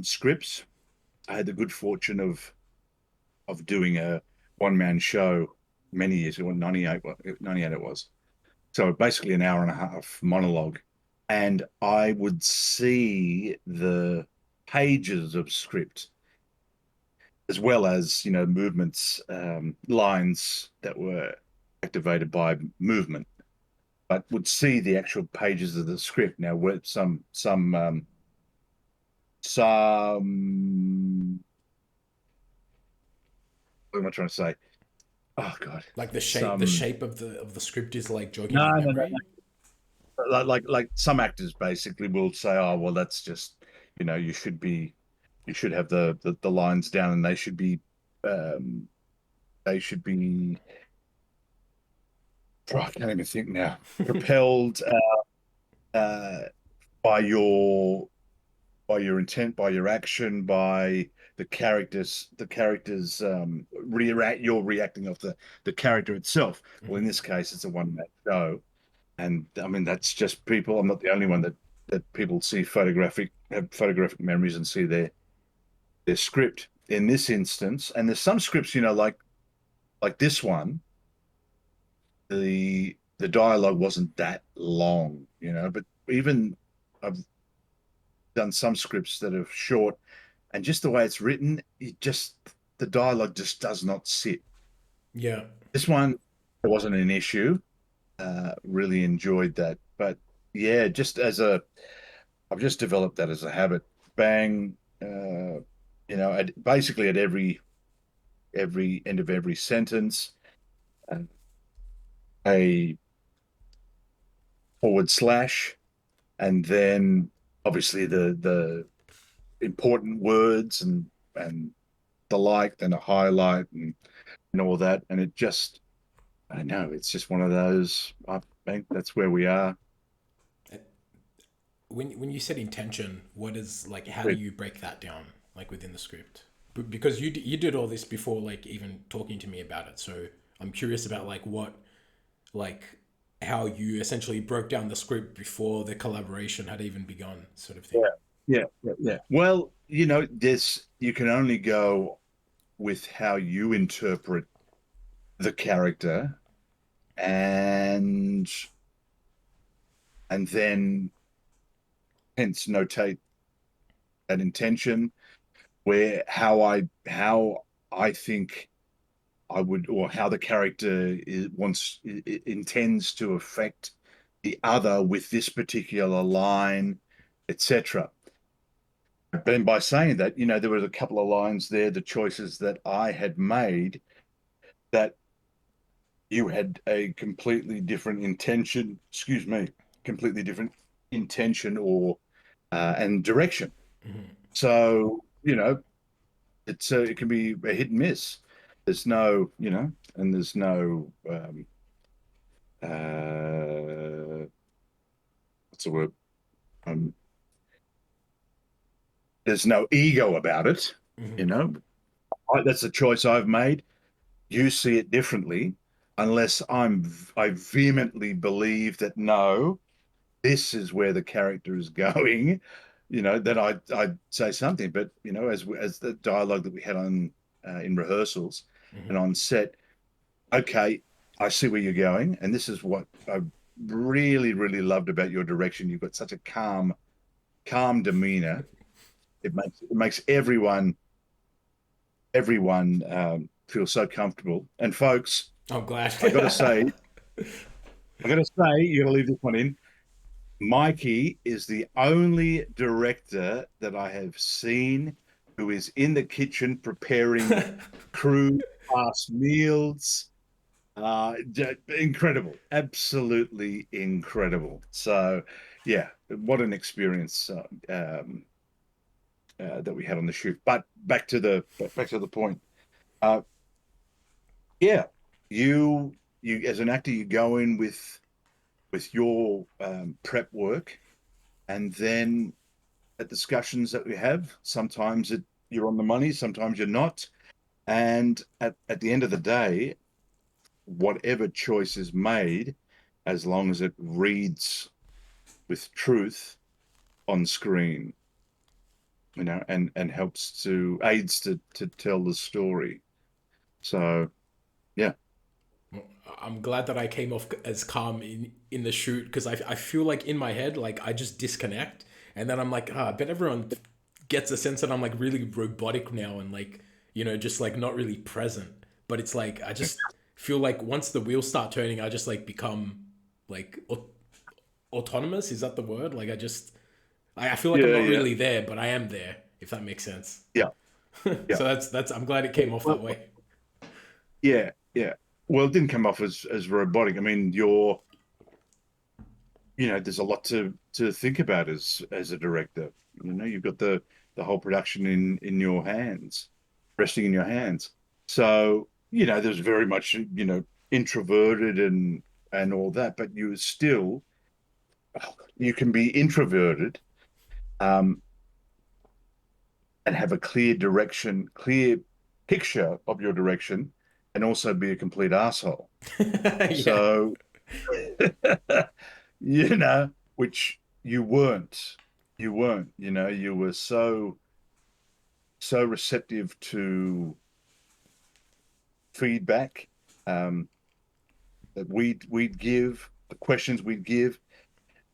Speaker 1: scripts. I had the good fortune of doing a one man show many years ago, 98, 98 it was. So basically an hour and a half monologue. And I would see the pages of script as well as, movements, lines that were activated by movement, but would see the actual pages of the script. Now, with some, what am I trying to say? Oh God,
Speaker 2: Like the
Speaker 1: some,
Speaker 2: shape of the script is like jogging
Speaker 1: no,
Speaker 2: your
Speaker 1: no, no,
Speaker 2: memory.
Speaker 1: like some actors basically will say, oh well, that's just you should have the lines down, and um they should be oh, I can't even think now, propelled uh by your intent, by your action, by the characters react you're reacting off the character itself. Well, in
Speaker 2: Hmm.
Speaker 1: this case it's a one-man show. And I mean, that's just people. I'm not the only one that people have photographic memories and see their script in this instance. And there's some scripts, like this one, the dialogue wasn't that long, but even I've done some scripts that are short, and just the way it's written, the dialogue just does not sit.
Speaker 2: Yeah.
Speaker 1: This one, it wasn't an issue. Really enjoyed that. But yeah, I've just developed that as a habit. Bang, basically at every end of every sentence, uh, a forward slash, and then obviously the important words and the like, then a highlight and all that. And I know it's just one of those. I think that's where we are.
Speaker 2: When you said intention, what is like? How do
Speaker 1: But
Speaker 2: you break that down, like within the script? Because you did all this before, like even talking to me about it. So I'm curious about like what like how you essentially broke down the script before the collaboration had even begun, sort of
Speaker 1: yeah,
Speaker 2: thing.
Speaker 1: yeah. Well, this you can only go with how you interpret the character, and then hence notate that intention, where how I think I would, or how the character intends to affect the other with this particular line, etc. But by saying that, there was a couple of lines there, the choices that I had made, that you had a completely different intention, excuse me, completely different intention or and direction.
Speaker 2: Hmm.
Speaker 1: So, it can be a hit and miss. There's no, and there's no what's the word? Um, there's no ego about it. You
Speaker 2: Hmm.
Speaker 1: know, that's a choice I've made. You see it differently, unless I vehemently believe that no, this is where the character is going. Then I'd say something. But as the dialogue that we had on in rehearsals and
Speaker 2: Hmm.
Speaker 1: on set, okay, I see where you're going, and this is what I really, really loved about your direction. You've got such a calm demeanor, It makes everyone feel so comfortable. And folks,
Speaker 2: I'm glad.
Speaker 1: I got to say, you got to leave this one in. Mikey is the only director that I have seen who is in the kitchen preparing crew fast meals. Incredible, absolutely incredible. So, yeah, what an experience that we had on the shoot. But back to the point. Uh, yeah, you as an actor, you go in with your prep work, and then at discussions that we have, sometimes you're on the money, sometimes you're not. And at the end of the day, whatever choice is made, as long as it reads with truth on screen, and helps to aids to tell the story. So yeah,
Speaker 2: I'm glad that I came off as calm in the shoot because I feel like in my head like I just disconnect and then I'm like I bet everyone gets a sense that I'm like really robotic now and like just like not really present. But it's like I just feel like once the wheels start turning, I just like become like autonomous. Is that the word? Like I feel like I'm
Speaker 1: yeah,
Speaker 2: not
Speaker 1: yeah,
Speaker 2: really there, but I am there. If that makes sense.
Speaker 1: yeah, yeah.
Speaker 2: So that's I'm glad it came off that
Speaker 1: Well,
Speaker 2: way.
Speaker 1: yeah, yeah. Well, it didn't come off as robotic. I mean, there's a lot to think about as a director. You've got the whole production in your hands, resting in your hands. So, there's very much, introverted and all that, but you can be introverted, um, and have a clear direction, clear picture of your direction, and also be a complete asshole.
Speaker 2: Yeah.
Speaker 1: So, which you weren't. You were so receptive to feedback, um, that we'd give, the questions we'd give,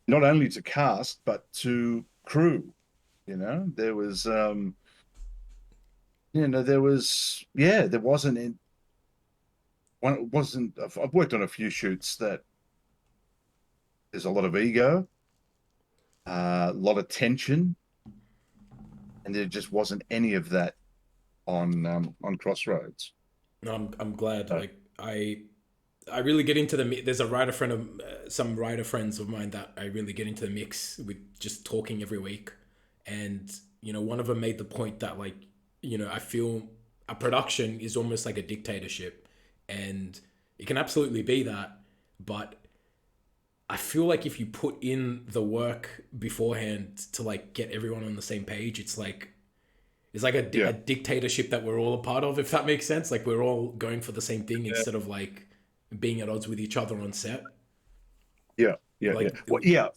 Speaker 1: not only to cast but to crew. There was there wasn't. I've worked on a few shoots that there's a lot of ego, a lot of tension, and there just wasn't any of that on Crossroads.
Speaker 2: No, I'm glad.
Speaker 1: So,
Speaker 2: Like I really get into the there's a writer friend of some writer friends of mine that I really get into the mix with just talking every week, and one of them made the point that like I feel a production is almost like a dictatorship, and it can absolutely be that, but I feel like if you put in the work beforehand to like get everyone on the same page, it's like a
Speaker 1: yeah,
Speaker 2: dictatorship that we're all a part of, if that makes sense. Like we're all going for the same thing
Speaker 1: yeah,
Speaker 2: instead of like being at odds with each other on set.
Speaker 1: yeah, yeah, yeah.
Speaker 2: Like,
Speaker 1: Well, yeah,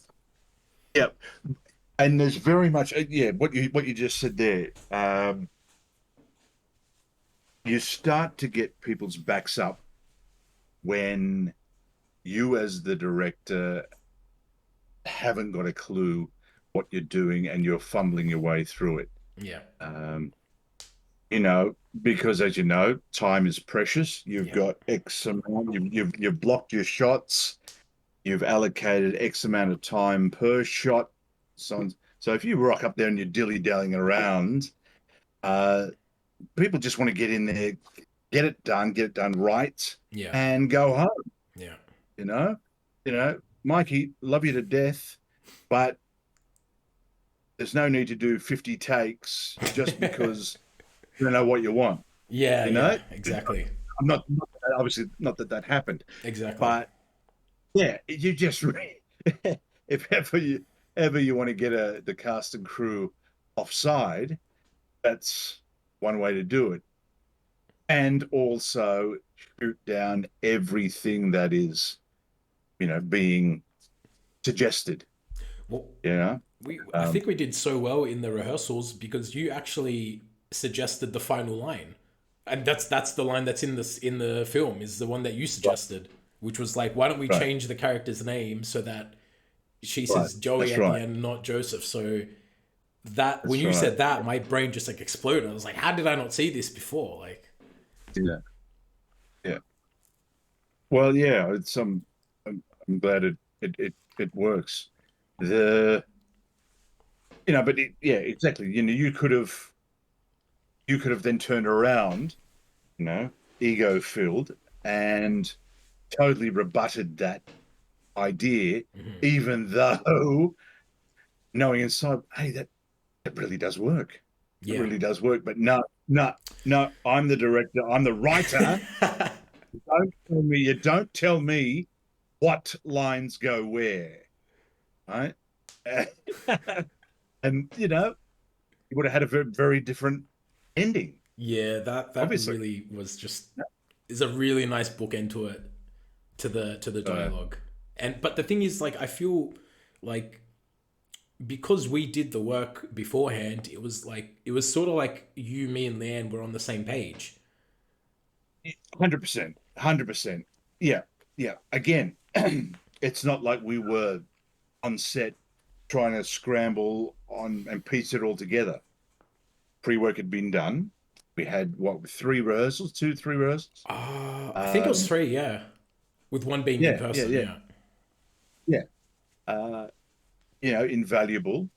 Speaker 1: yeah. And there's very much, what you just said there. You start to get people's backs up when you, as the director, haven't got a clue what you're doing and you're fumbling your way through it.
Speaker 2: yeah,
Speaker 1: Um, because as you know, time is precious. You've
Speaker 2: yeah,
Speaker 1: got X amount, you've blocked your shots, you've allocated X amount of time per shot. So if you rock up there and you're dilly-dallying around, uh, people just want to get in there, get it done right,
Speaker 2: yeah,
Speaker 1: and go home.
Speaker 2: yeah,
Speaker 1: You know, Mikey, love you to death, but there's no need to do 50 takes just because you don't know what you want.
Speaker 2: yeah,
Speaker 1: You
Speaker 2: yeah.
Speaker 1: know,
Speaker 2: Exactly,
Speaker 1: I'm not obviously not that happened,
Speaker 2: exactly.
Speaker 1: but yeah, you just if ever you want to get the cast and crew offside, that's one way to do it, and also shoot down everything that is being suggested.
Speaker 2: Well,
Speaker 1: You know,
Speaker 2: I
Speaker 1: um,
Speaker 2: think we did so well in the rehearsals because you actually suggested the final line, and that's the line that's in the film is the one that you
Speaker 1: right,
Speaker 2: suggested, which was like, why don't we
Speaker 1: right,
Speaker 2: change the character's name so that she
Speaker 1: right.
Speaker 2: says Joey
Speaker 1: That's
Speaker 2: at the
Speaker 1: right.
Speaker 2: end, not Joseph. So that when
Speaker 1: That's
Speaker 2: you
Speaker 1: right.
Speaker 2: said that, my brain just like exploded. I was like, how did I not see this before? Like,
Speaker 1: Yeah. Yeah. Well, yeah, I'm glad it works. The but yeah, exactly. You could have then turned around, ego filled, and totally rebutted that idea, even though knowing inside, hey, that really does work. It
Speaker 2: yeah.
Speaker 1: really does work. But no, no, no, I'm the director, I'm the writer. You don't tell me what lines go where, right? And you would have had a very, very different ending,
Speaker 2: Yeah, that
Speaker 1: obviously.
Speaker 2: really was just is a really nice bookend to it, to the
Speaker 1: Uh,
Speaker 2: dialogue. And but the thing is, like, I feel like because we did the work beforehand, it was sort of like you, me, and Leanne were on the same page.
Speaker 1: 100%, 100%. Yeah, yeah. Again, it's not like we were on set trying to scramble on and piece it all together. Pre-work had been done. We had what, three rehearsals, two, three rehearsals.
Speaker 2: I think it was
Speaker 1: Um,
Speaker 2: three, yeah, with one being in
Speaker 1: yeah, yeah,
Speaker 2: person.
Speaker 1: yeah,
Speaker 2: Yeah,
Speaker 1: yeah. Uh, invaluable.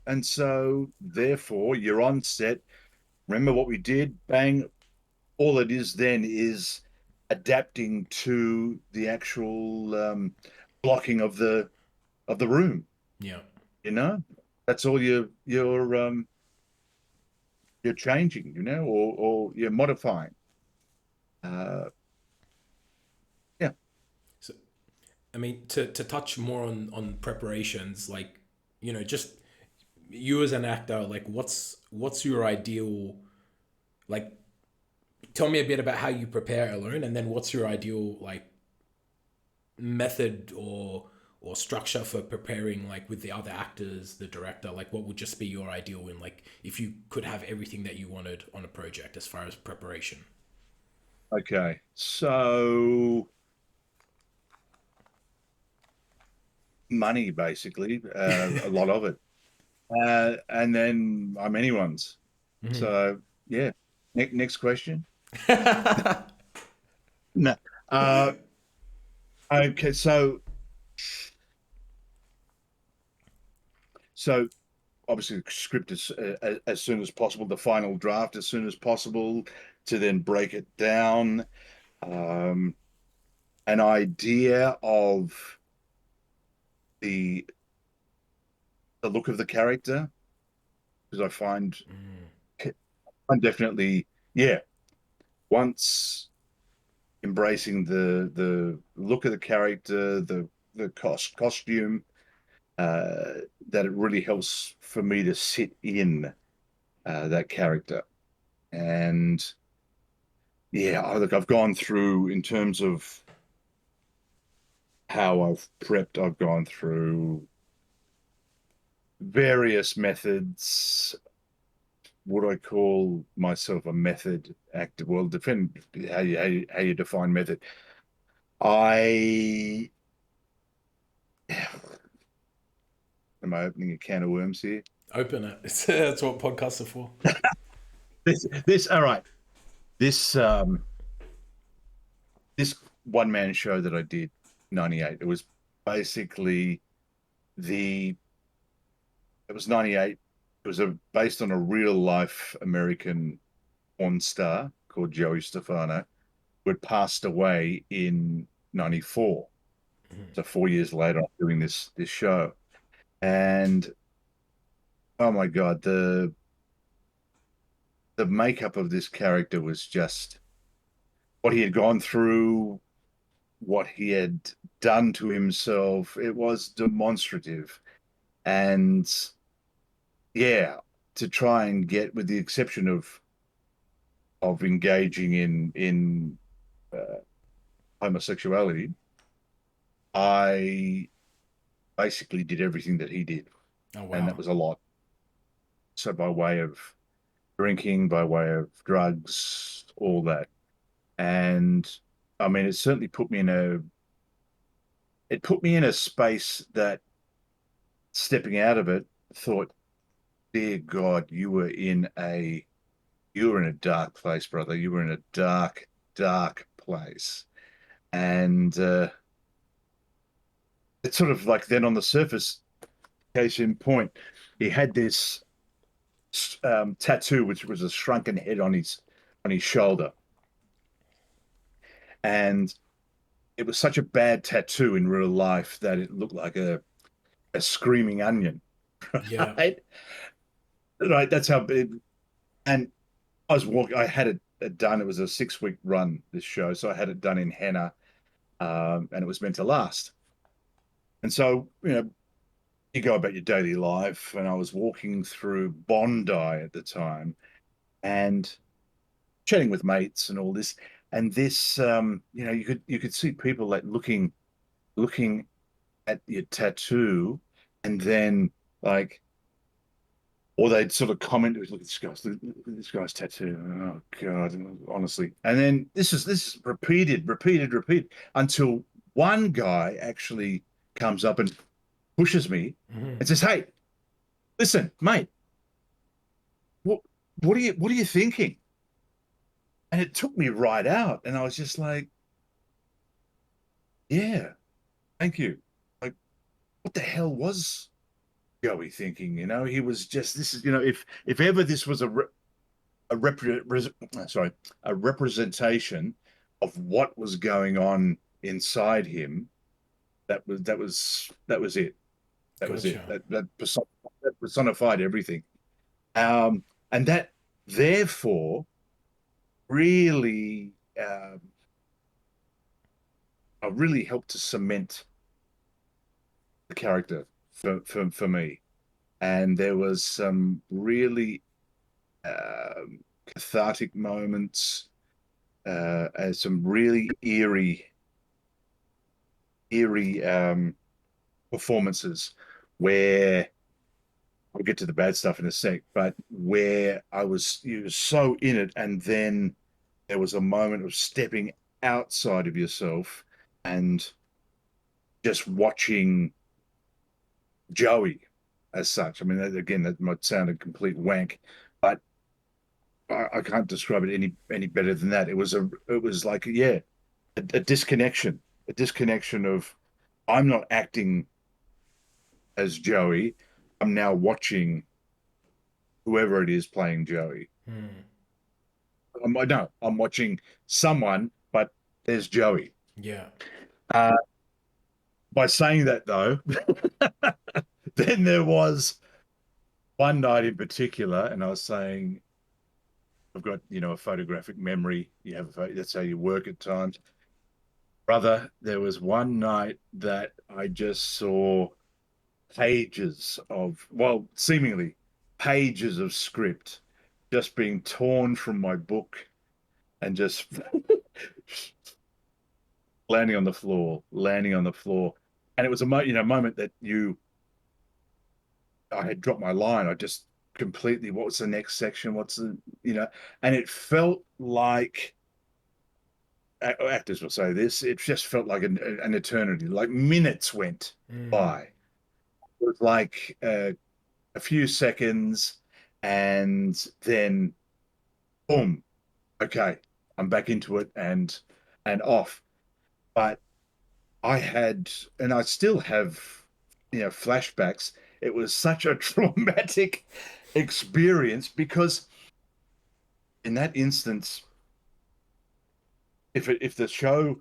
Speaker 1: And so, therefore, you're on set. Remember what we did? Bang. All it is then is adapting to the actual blocking of the room.
Speaker 2: yeah.
Speaker 1: You know, that's all you're changing. Or you're modifying. Uh, yeah.
Speaker 2: So I mean, to touch more on preparations, like just you as an actor, like what's your ideal like? Tell me a bit about how you prepare alone, and then what's your ideal like method or structure for preparing like with the other actors, the director. Like, what would just be your ideal in like if you could have everything that you wanted on a project as far as preparation?
Speaker 1: Okay. So money, basically, a lot of it, and then I'm anyone's. So yeah. Next question. No. Uh, okay. So obviously, the script as soon as possible, the final draft as soon as possible, to then break it down. Um, an idea of the the look of the character, because I'm definitely, yeah, once embracing the look of the character, the costume, uh, that it really helps for me to sit in that character. And yeah, look, I've gone through in terms of how I've prepped. I've gone through various methods. Would I call myself a method actor? Well, depend how you define method. I am I opening a can of worms here?
Speaker 2: Open it. That's what podcasts are for.
Speaker 1: This all right. This this one man show that I did, 98. It was basically the it was 98. It was based on a real life American porn star called Joey Stefano, who had passed away in 94. So 4 years later, I'm doing this show. And oh my God, the makeup of this character was just what he had gone through, what he had done to himself. It was demonstrative. And yeah, to try and get, with the exception of engaging in uh, homosexuality, I basically did everything that he did,
Speaker 2: Oh
Speaker 1: and
Speaker 2: wow.
Speaker 1: that was a lot. So by way of drinking, by way of drugs, all that, and I mean, it put me in a space that, stepping out of it, thought, dear God, you were in a dark place, brother. You were in a dark, dark place. And it's sort of like then on the surface, case in point, he had this tattoo, which was a shrunken head on his shoulder, and it was such a bad tattoo in real life that it looked like a screaming onion,
Speaker 2: Yeah.
Speaker 1: right? Right. That's how big. And I was walking. I had it done. It was a 6 week run. This show, so I had it done in henna, and it was meant to last. And so, you go about your daily life, and I was walking through Bondi at the time, and chatting with mates and all this. And this, you could see people like looking at your tattoo, and then like, or they'd sort of comment, look at look at this guy's tattoo. Oh God, honestly. And then this is repeated until one guy actually comes up and pushes me
Speaker 2: Hmm.
Speaker 1: and says, "Hey, listen, mate, what what are you thinking?" And it took me right out, and I was just like, "Yeah, thank you." Like, what the hell was Joey thinking? He was just this is if ever this was a sorry, a representation of what was going on inside him. That was it. That was it.
Speaker 2: Gotcha.
Speaker 1: That personified everything. And that therefore really really helped to cement the character for me. And there was some really cathartic moments, and some really eerie performances where I'll get to the bad stuff in a sec, but where you were so in it, and then there was a moment of stepping outside of yourself and just watching Joey as such. I mean, again, that might sound a complete wank, but I can't describe it any better than that. It was like, yeah, a disconnection of I'm not acting as Joey. I'm now watching whoever it is playing Joey.
Speaker 2: Hmm.
Speaker 1: No, I'm watching someone, but there's Joey.
Speaker 2: Yeah.
Speaker 1: Uh, by saying that though, then there was one night in particular, and I was saying, I've got, a photographic memory. That's how you work at times. Brother, there was one night that I just saw pages of, well, seemingly pages of script just being torn from my book and just landing on the floor. And it was moment that I had dropped my line. I just completely, what was the next section? And it felt like, actors will say this, it just felt like an eternity, like minutes went
Speaker 2: Hmm.
Speaker 1: by. It was like a few seconds, and then boom, okay, I'm back into it and off. But I had, and I still have, flashbacks. It was such a traumatic experience because in that instance, if the show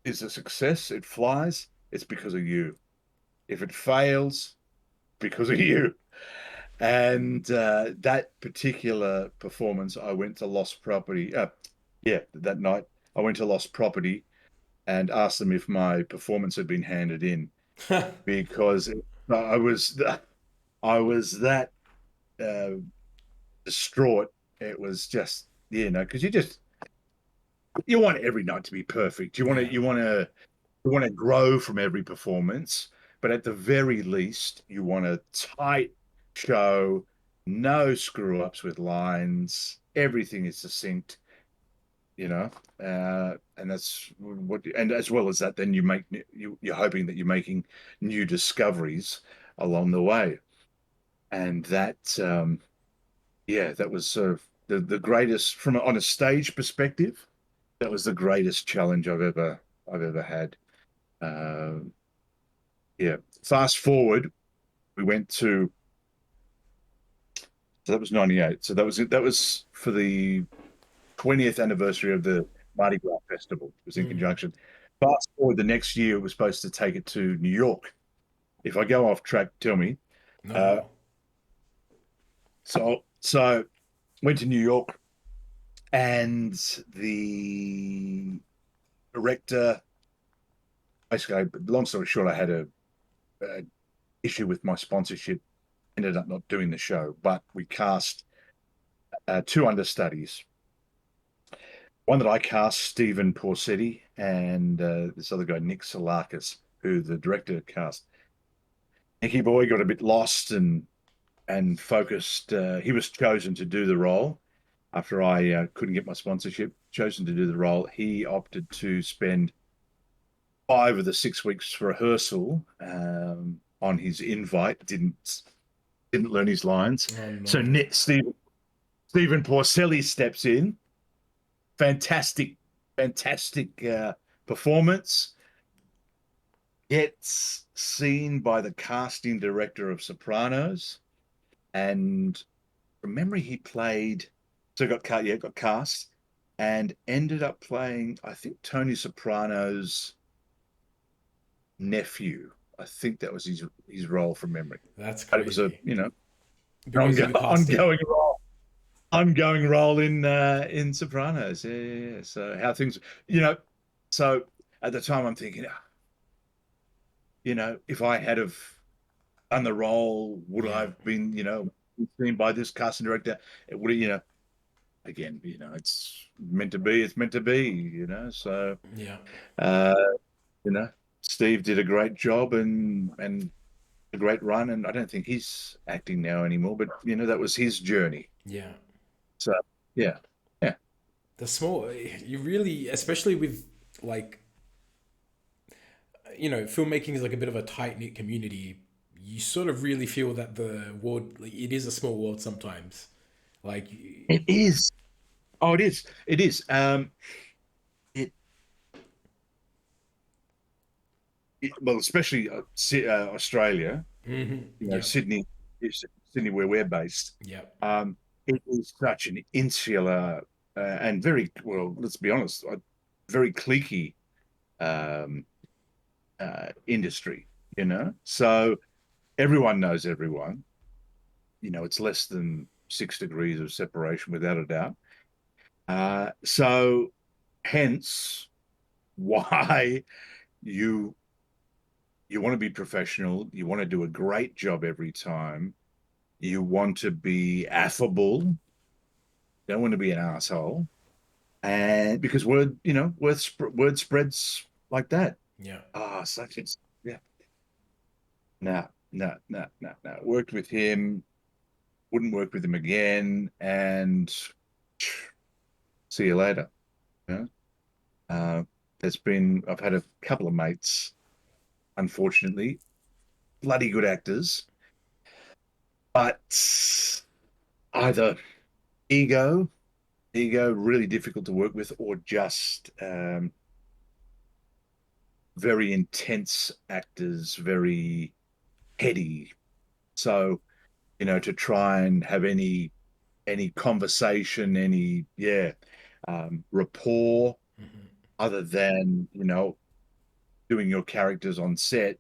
Speaker 1: is a success, it flies, it's because of you. If it fails, because of you. And that particular performance, I went to Lost Property. Yeah, that night I went to Lost Property and asked them if my performance had been handed in because I was I was that uh, distraught. It was just because you want every night to be perfect.
Speaker 2: Yeah.
Speaker 1: You want to grow from every performance, but at the very least, you want a tight show, no screw ups with lines. Everything is succinct, and that's and as well as that, then you're hoping that you're making new discoveries along the way. and yeah, that was sort of the greatest on a stage perspective. That was the greatest challenge I've ever had. Um, yeah. Fast forward, we went to so that was '98. So that was for the 20th anniversary of the Mardi Gras Festival. It was in
Speaker 2: Mm.
Speaker 1: conjunction. Fast forward the next year, we're supposed to take it to New York. If I go off track, tell me.
Speaker 2: No,
Speaker 1: Uh,
Speaker 2: no.
Speaker 1: so went to New York, and the director, basically, long story short, I had a issue with my sponsorship. Ended up not doing the show, but we cast two understudies. One that I cast, Stephen Porsetti, and this other guy, Nick Salakis, who the director cast. Nicky Boy got a bit lost and focused. He was chosen to do the role after I couldn't get my sponsorship. Chosen to do the role. He opted to spend 5 of the 6 weeks for rehearsal on his invite. Didn't learn his lines.
Speaker 2: Oh
Speaker 1: So
Speaker 2: no.
Speaker 1: Stephen Porcelli steps in. Fantastic, fantastic performance. Gets seen by the casting director of Sopranos, and from memory, he played. So got cast, and ended up playing, I think, Tony Soprano's nephew. I think that was his role from memory.
Speaker 2: That's
Speaker 1: But it was a
Speaker 2: crazy.
Speaker 1: an
Speaker 2: Because of the casting.
Speaker 1: ongoing role in Sopranos. Yeah, yeah, yeah. So how things, you know, so at the time I'm thinking, if I had have done the role, would I
Speaker 2: Yeah.
Speaker 1: have been, seen by this casting director? It would, again, it's meant to be. It's meant to be. So
Speaker 2: Yeah.
Speaker 1: uh, you know, Steve did a great job and a great run, and I don't think he's acting now anymore. But that was his journey.
Speaker 2: Yeah.
Speaker 1: So yeah, yeah,
Speaker 2: The small, you really, especially with like, filmmaking is like a bit of a tight knit community. You sort of really feel that the world, like, it is a small world sometimes. Like,
Speaker 1: it is. Oh, it is. It is. It, well, especially Australia.
Speaker 2: yeah,
Speaker 1: Sydney, where we're based.
Speaker 2: yeah,
Speaker 1: Um, it is such an insular and very well. Let's be honest, very cliquey um, industry. So everyone knows everyone. It's less than 6 degrees of separation, without a doubt. So hence why you you want to be professional. You want to do a great job every time. You want to be affable. Don't want to be an asshole. And because word spreads like that.
Speaker 2: yeah.
Speaker 1: Such it's yeah. No, no, no, no, no. Worked with him, wouldn't work with him again, and see you later. Yeah. Uh, I've had a couple of mates, unfortunately, bloody good actors, but either ego, really difficult to work with, or just very intense actors, very heady. So, to try and have any conversation, any rapport,
Speaker 2: Hmm.
Speaker 1: other than doing your characters on set,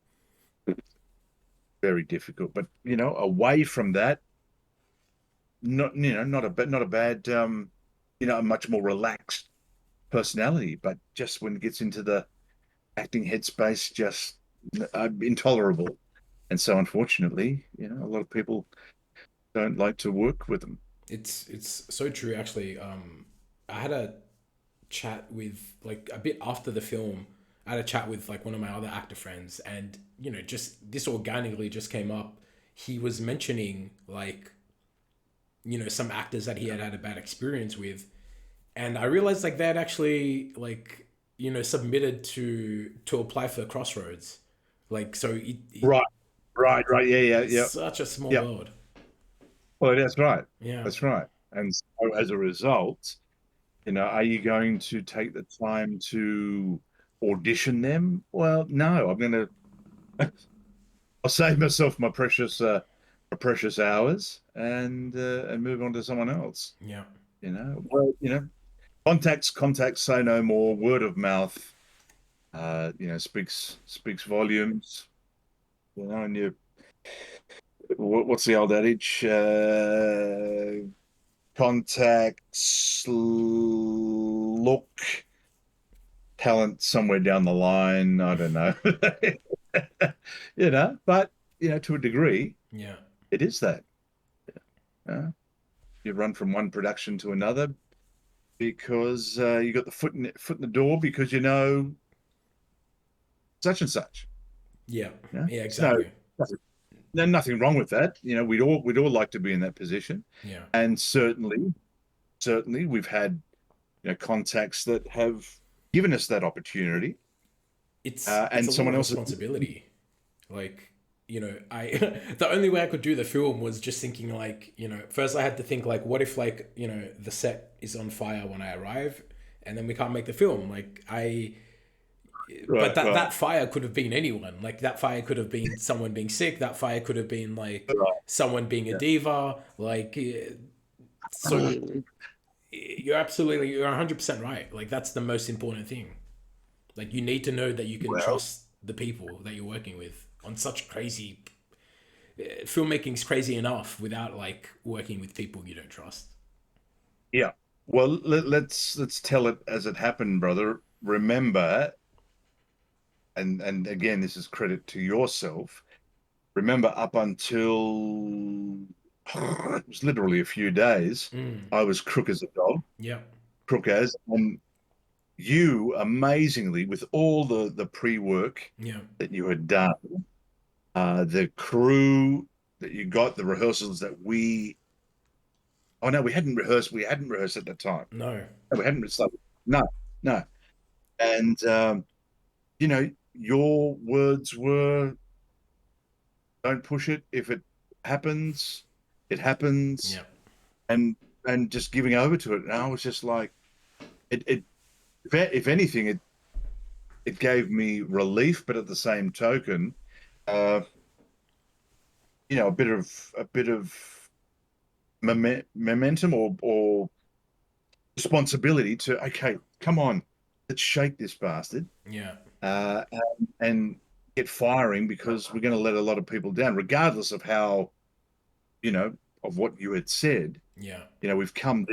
Speaker 1: very difficult. But away from that, not a bad a much more relaxed personality. But just when it gets into the acting headspace, just intolerable. And so, unfortunately, a lot of people don't like to work with them.
Speaker 2: It's so true. Actually, I had a chat with like a bit after the film. I had a chat with like one of my other actor friends, and just this organically just came up. He was mentioning like some actors that he had had a bad experience with, and I realized like they had actually like submitted to apply for Crossroads, like so
Speaker 1: Right, right, right. Yeah, yeah,
Speaker 2: it's
Speaker 1: yeah,
Speaker 2: such a small
Speaker 1: yeah,
Speaker 2: world.
Speaker 1: Well, that's right.
Speaker 2: Yeah,
Speaker 1: That's right. And so as a result, are you going to take the time to audition them? Well, no, I'll save myself my precious hours and move on to someone else.
Speaker 2: yeah,
Speaker 1: Well, contacts say no more. Word of mouth, speaks volumes. And what's the old adage? Contacts look talent somewhere down the line. I don't know. But to a degree,
Speaker 2: yeah.
Speaker 1: it is that. Uh, you run from one production to another because you got the foot in the door because such and such.
Speaker 2: Yeah,
Speaker 1: Yeah.
Speaker 2: yeah,
Speaker 1: So
Speaker 2: exactly.
Speaker 1: there's nothing wrong with that. We'd all like to be in that position.
Speaker 2: Yeah,
Speaker 1: And certainly we've had contacts that have given us that opportunity.
Speaker 2: it's
Speaker 1: And
Speaker 2: a lot
Speaker 1: someone
Speaker 2: of
Speaker 1: else.
Speaker 2: responsibility. Like, I the only way I could do the film was just thinking like, first I had to think like, what if like, the set is on fire when I arrive, and then we can't make the film. Like but
Speaker 1: Right,
Speaker 2: that
Speaker 1: right,
Speaker 2: fire could have been anyone. Like that fire could have been someone being sick. That fire could have been like
Speaker 1: right.
Speaker 2: someone being a
Speaker 1: Yeah.
Speaker 2: diva. Like so you're 100% right. Like that's the most important thing. Like you need to know that you can
Speaker 1: Well,
Speaker 2: trust the people that you're working with on such crazy filmmaking's crazy enough without like working with people you don't trust.
Speaker 1: yeah. Well, let's tell it as it happened, brother. Remember, and again, this is credit to yourself. Remember, up until it was literally a few days,
Speaker 2: Mm.
Speaker 1: I was crook as a dog,
Speaker 2: Yeah.
Speaker 1: crook as, and you amazingly, with all the pre-work
Speaker 2: Yeah.
Speaker 1: that you had done, the crew that you got, the rehearsals that we. Oh no, we hadn't rehearsed. We hadn't rehearsed at that time.
Speaker 2: No.
Speaker 1: No, we hadn't started. No, no. And your words were, "Don't push it. If it happens, it happens,"
Speaker 2: Yeah.
Speaker 1: and just giving over to it. And I was just like, it if anything, it gave me relief, but at the same token, uh, a bit of momentum or responsibility to, okay, come on, let's shake this bastard,
Speaker 2: Yeah.
Speaker 1: and get firing because we're going to let a lot of people down, regardless of how you know of what you had said.
Speaker 2: Yeah.
Speaker 1: We've come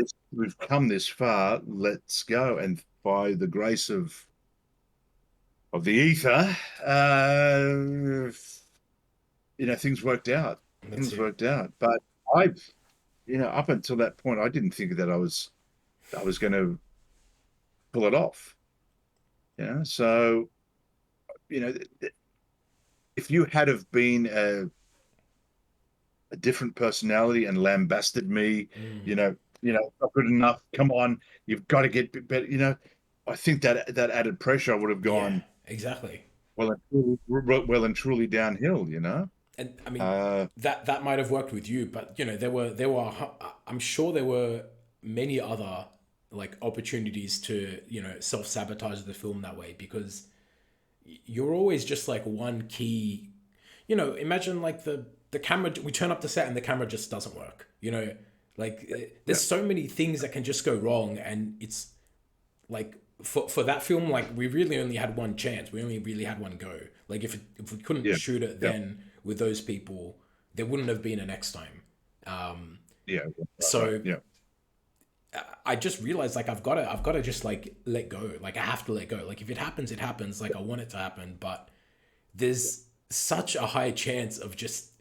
Speaker 1: this far. Let's go. And by the grace of the ether, things worked out.
Speaker 2: That's
Speaker 1: Things
Speaker 2: it.
Speaker 1: worked out. But I've, up until that point, I didn't think that I was going to pull it off. So you know, if you had have been a different personality and lambasted me,
Speaker 2: Mm.
Speaker 1: not good enough. Come on, you've got to get better. I think that added pressure would have
Speaker 2: Yeah.
Speaker 1: gone
Speaker 2: Exactly.
Speaker 1: well and truly downhill.
Speaker 2: And I mean
Speaker 1: Uh,
Speaker 2: that might have worked with you, but there were I'm sure there were many other like opportunities to self sabotage the film that way because you're always just like one key. Imagine like the camera. We turn up the set and the camera just doesn't work. Like
Speaker 1: yeah,
Speaker 2: there's so many things that can just go wrong, and it's like for that film, like we really only had one chance. We only really had one go. Like if we couldn't
Speaker 1: yeah,
Speaker 2: shoot it
Speaker 1: yeah,
Speaker 2: then with those people, there wouldn't have been a next time.
Speaker 1: yeah, right, right,
Speaker 2: So
Speaker 1: yeah,
Speaker 2: I just realized like I've got to just like let go. Like I have to let go. Like if it happens, it happens. Like I want it to happen, but there's such a high chance of just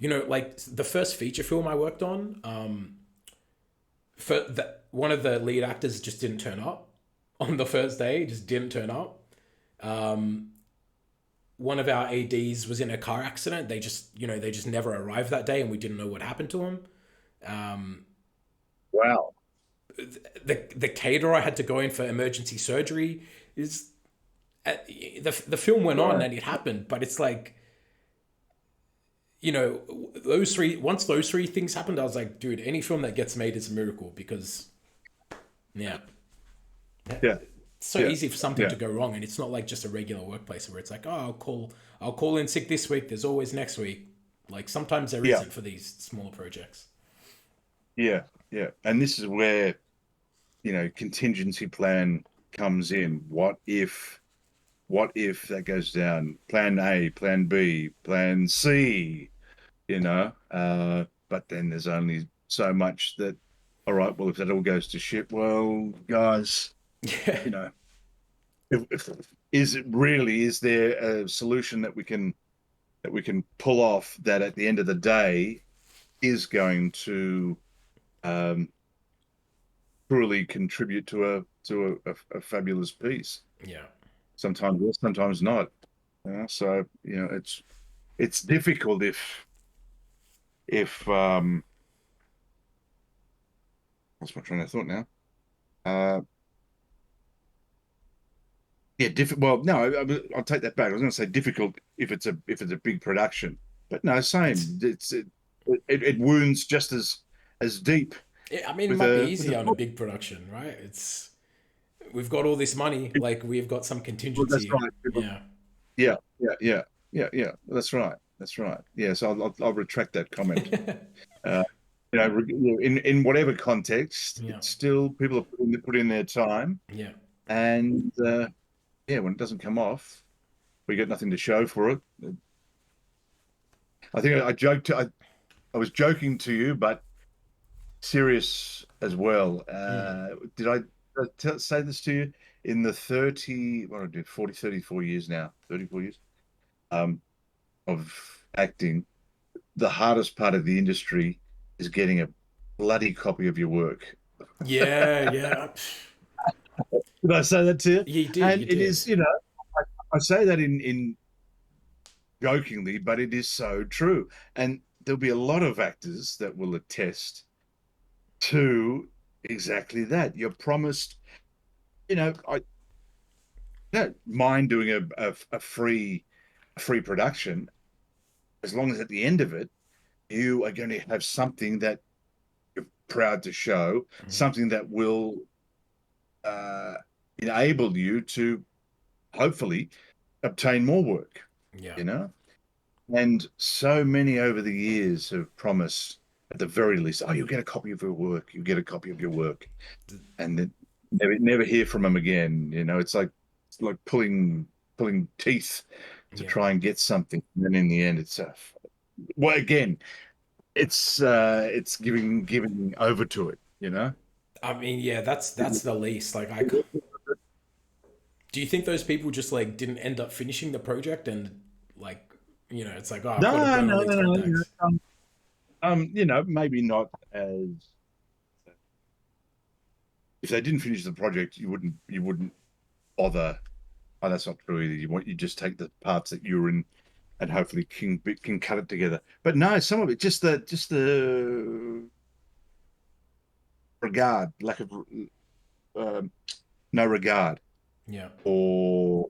Speaker 2: like the first feature film I worked on. For one of the lead actors just didn't turn up on the first day. Just didn't turn up. One of our ads was in a car accident. They just never arrived that day, and we didn't know what happened to him.
Speaker 1: wow,
Speaker 2: The caterer had to go in for emergency surgery. Is the film went on
Speaker 1: right,
Speaker 2: and it happened, but it's like you know, those three. Once those three things happened, I was like, dude, any film that gets made is a miracle because yeah,
Speaker 1: Yeah,
Speaker 2: it's so
Speaker 1: yeah,
Speaker 2: easy for something
Speaker 1: yeah,
Speaker 2: to go wrong, and it's not like just a regular workplace where it's like, oh, I'll call in sick this week. There's always next week. Like sometimes there
Speaker 1: yeah,
Speaker 2: isn't for these smaller projects.
Speaker 1: yeah, yeah. And this is where, contingency plan comes in. What if that goes down? Plan A, plan B, plan C, but then there's only so much that, all right, well, if that all goes to shit, well, guys,
Speaker 2: Yeah,
Speaker 1: you know, is there a solution that we can pull off that at the end of the day is going to um, truly contribute to a fabulous piece?
Speaker 2: yeah.
Speaker 1: Sometimes yes, sometimes not. So it's difficult if what's my train of thought now? Uh, yeah, well, no, I'll take that back. I was going to say difficult if it's a big production, but no,
Speaker 2: It's.
Speaker 1: same. It wounds just as deep
Speaker 2: I mean, it
Speaker 1: with
Speaker 2: might be
Speaker 1: a
Speaker 2: easier on a
Speaker 1: small.
Speaker 2: big production, right? It's we've got all this money, like we've got some
Speaker 1: Well, that's
Speaker 2: contingency.
Speaker 1: right.
Speaker 2: Yeah,
Speaker 1: Yeah, yeah, yeah, yeah, yeah. That's right. That's right. Yes, I'll retract that comment. Uh, in whatever context,
Speaker 2: yeah,
Speaker 1: it's still people are putting their time,
Speaker 2: yeah,
Speaker 1: and yeah, when it doesn't come off, we get nothing to show for it. I think I joked. I was joking to you, but serious as well. Did I say this to you? In the 30, what did I do, 40, 34 years now, 34 years um, of acting, the hardest part of the industry is getting a bloody copy of your work.
Speaker 2: yeah, yeah.
Speaker 1: Did I say that to you?
Speaker 2: You did,
Speaker 1: And
Speaker 2: you
Speaker 1: it
Speaker 2: did.
Speaker 1: is, I say that in jokingly, but it is so true. And there'll be a lot of actors that will attest to exactly that. You're promised, I don't mind doing a free production as long as at the end of it you are going to have something that you're proud to show,
Speaker 2: Mhm.
Speaker 1: something that will uh, enable you to hopefully obtain more work,
Speaker 2: Yeah,
Speaker 1: you know? And so many over the years have promised, at the very least, oh, you'll get a copy of your work, you get a copy of your work, and then never hear from them again. It's like pulling teeth to
Speaker 2: yeah.
Speaker 1: try and get something, and then in the end, well, again, it's giving over to it.
Speaker 2: I mean, yeah, that's the least. Like, do you think those people just like didn't end up finishing the project and like, it's like, oh, I've got to
Speaker 1: No,
Speaker 2: burn all
Speaker 1: no,
Speaker 2: these
Speaker 1: no, no.
Speaker 2: contacts.
Speaker 1: Maybe not as if they didn't finish the project, you wouldn't bother. Oh, that's not true either. You just take the parts that you're in and hopefully can cut it together. But no, some of it just the regard, lack of um, no regard
Speaker 2: Yeah,
Speaker 1: for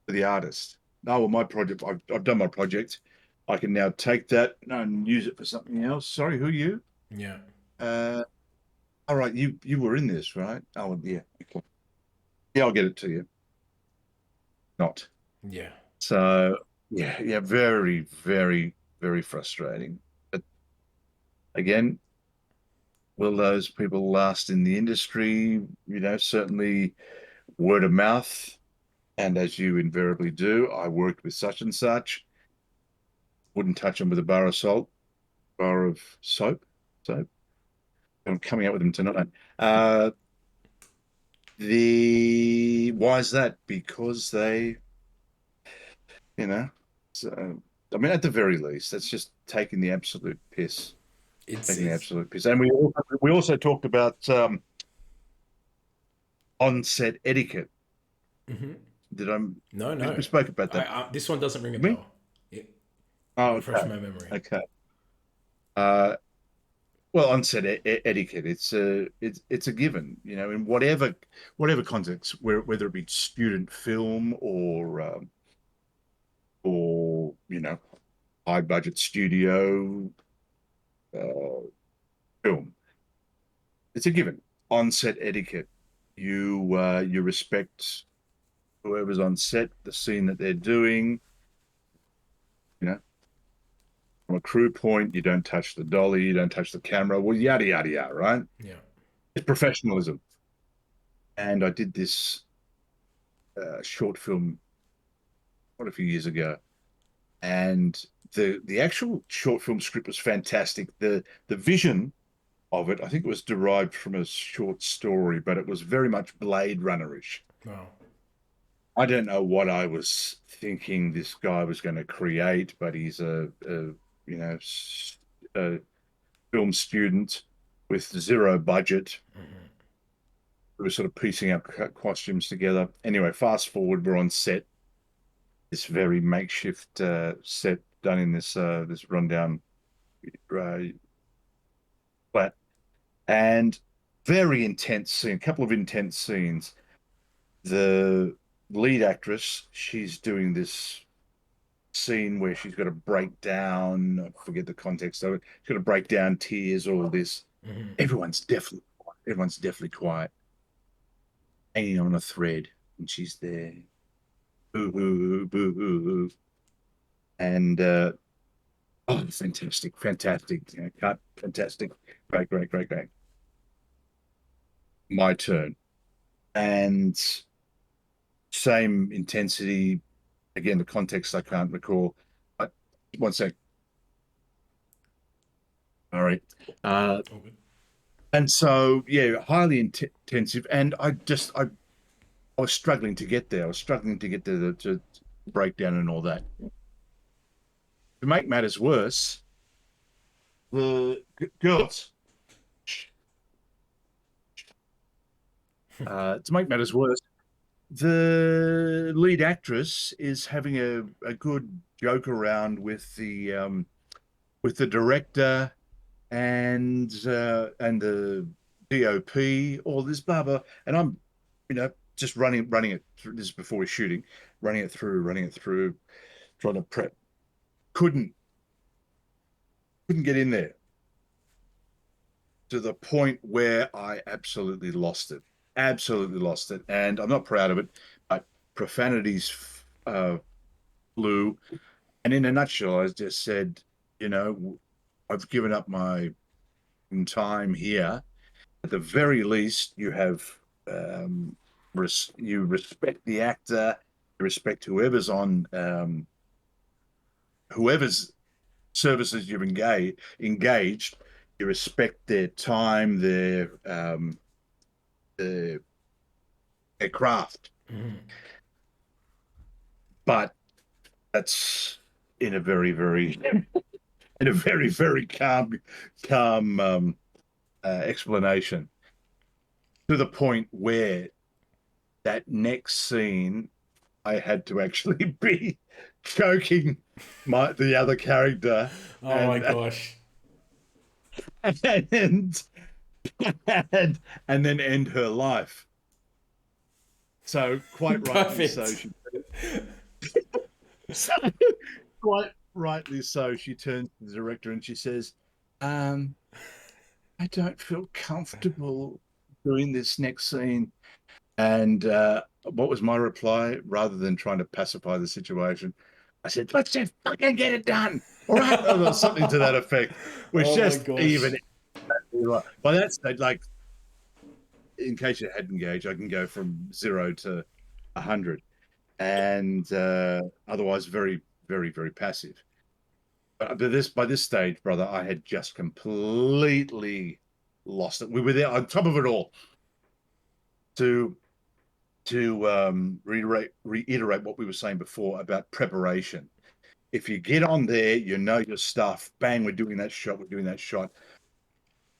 Speaker 1: the artist. No, well, my project, I've done my project. I can now take that and use it for something else. Sorry, who are you?
Speaker 2: yeah,
Speaker 1: Uh, all right, you were in this, right? Oh, yeah. Okay. Yeah, I'll get it to you. Not.
Speaker 2: yeah.
Speaker 1: So yeah, yeah, very, very, very frustrating. But again, will those people last in the industry? Certainly word of mouth. And as you invariably do, I worked with such and such. Wouldn't touch them with a bar of salt, bar of soap. So I'm coming out with them tonight. Uh, the why is that? Because you know, so I mean, at the very least, that's just taking the absolute piss.
Speaker 2: It's
Speaker 1: Taking the
Speaker 2: it's
Speaker 1: absolute piss. And we also talked about on-set etiquette.
Speaker 2: mhm.
Speaker 1: Did I?
Speaker 2: No,
Speaker 1: We,
Speaker 2: no.
Speaker 1: we spoke about that.
Speaker 2: This one doesn't ring a
Speaker 1: Me?
Speaker 2: bell. It
Speaker 1: Oh,
Speaker 2: refresh
Speaker 1: okay.
Speaker 2: my memory.
Speaker 1: Okay. Uh, well, on-set etiquette. It's a given. In whatever context, whether it be student film or high budget studio uh, film. It's a given. On set etiquette. You respect whoever's on set, the scene that they're doing. You know, from a crew point, you don't touch the dolly, you don't touch the camera. Well, yada yada yada, right?
Speaker 2: Yeah.
Speaker 1: It's professionalism. And I did this short film quite a few years ago, and the actual short film script was fantastic. The vision of it, I think it was derived from a short story, but it was very much Blade Runnerish.
Speaker 2: Wow.
Speaker 1: I don't know what I was thinking this guy was going to create, but he's a you know a film student with zero budget.
Speaker 2: Mm-hmm.
Speaker 1: We were sort of piecing our costumes together. Anyway, fast forward, we're on set, this very makeshift set done in this rundown uh, flat, and very intense scene. A couple of intense scenes. The lead actress, she's doing this scene where she's got to break down. I forget the context of it. She's got to break down tears, all this.
Speaker 2: Mm-hmm.
Speaker 1: Everyone's definitely quiet, hanging on a thread, and she's there. Boo hoo, boo hoo, and oh, fantastic, fantastic. Cut, fantastic, great, great, great, great. My turn, and same intensity. Again, the context I can't recall. But one sec. All right. Uh,
Speaker 2: Oh, good.
Speaker 1: and so yeah, highly intensive, and I was struggling to get there. I was struggling to get to breakdown and all that. To make matters worse, the girls. To make matters worse, the lead actress is having a good joke around with the director and the DOP, all this blah blah, and I'm, just running it through. This is before we're shooting, running it through, trying to prep. Couldn't couldn't get in there to the point where I absolutely lost it, and I'm not proud of it, but profanities flew. And in a nutshell, I just said, you know, I've given up my time here. At the very least, you have you respect the actor, you respect whoever's services you've engaged. You respect their time, their, their craft.
Speaker 2: Mm-hmm.
Speaker 1: But that's in a very, very in a very, very calm explanation, to the point where that next scene I had to actually be choking the other character,
Speaker 2: Oh my
Speaker 1: and
Speaker 2: gosh.
Speaker 1: and and, and then end her life. So quite rightly so,
Speaker 2: Perfect.
Speaker 1: so quite rightly so, she turns to the director and she says, um, I don't feel comfortable doing this next scene. And what was my reply? Rather than trying to pacify the situation, I said, let's just fucking get it done. All right. Or something to that effect, which
Speaker 2: Oh my
Speaker 1: just even
Speaker 2: gosh.
Speaker 1: by that stage, like, in case you hadn't engaged, I can go from 0 to 100, and otherwise very, very, very passive. But by this stage, brother, I had just completely lost it. We were there on top of it all to reiterate what we were saying before about preparation. If you get on there, you know your stuff. Bang, we're doing that shot. We're doing that shot.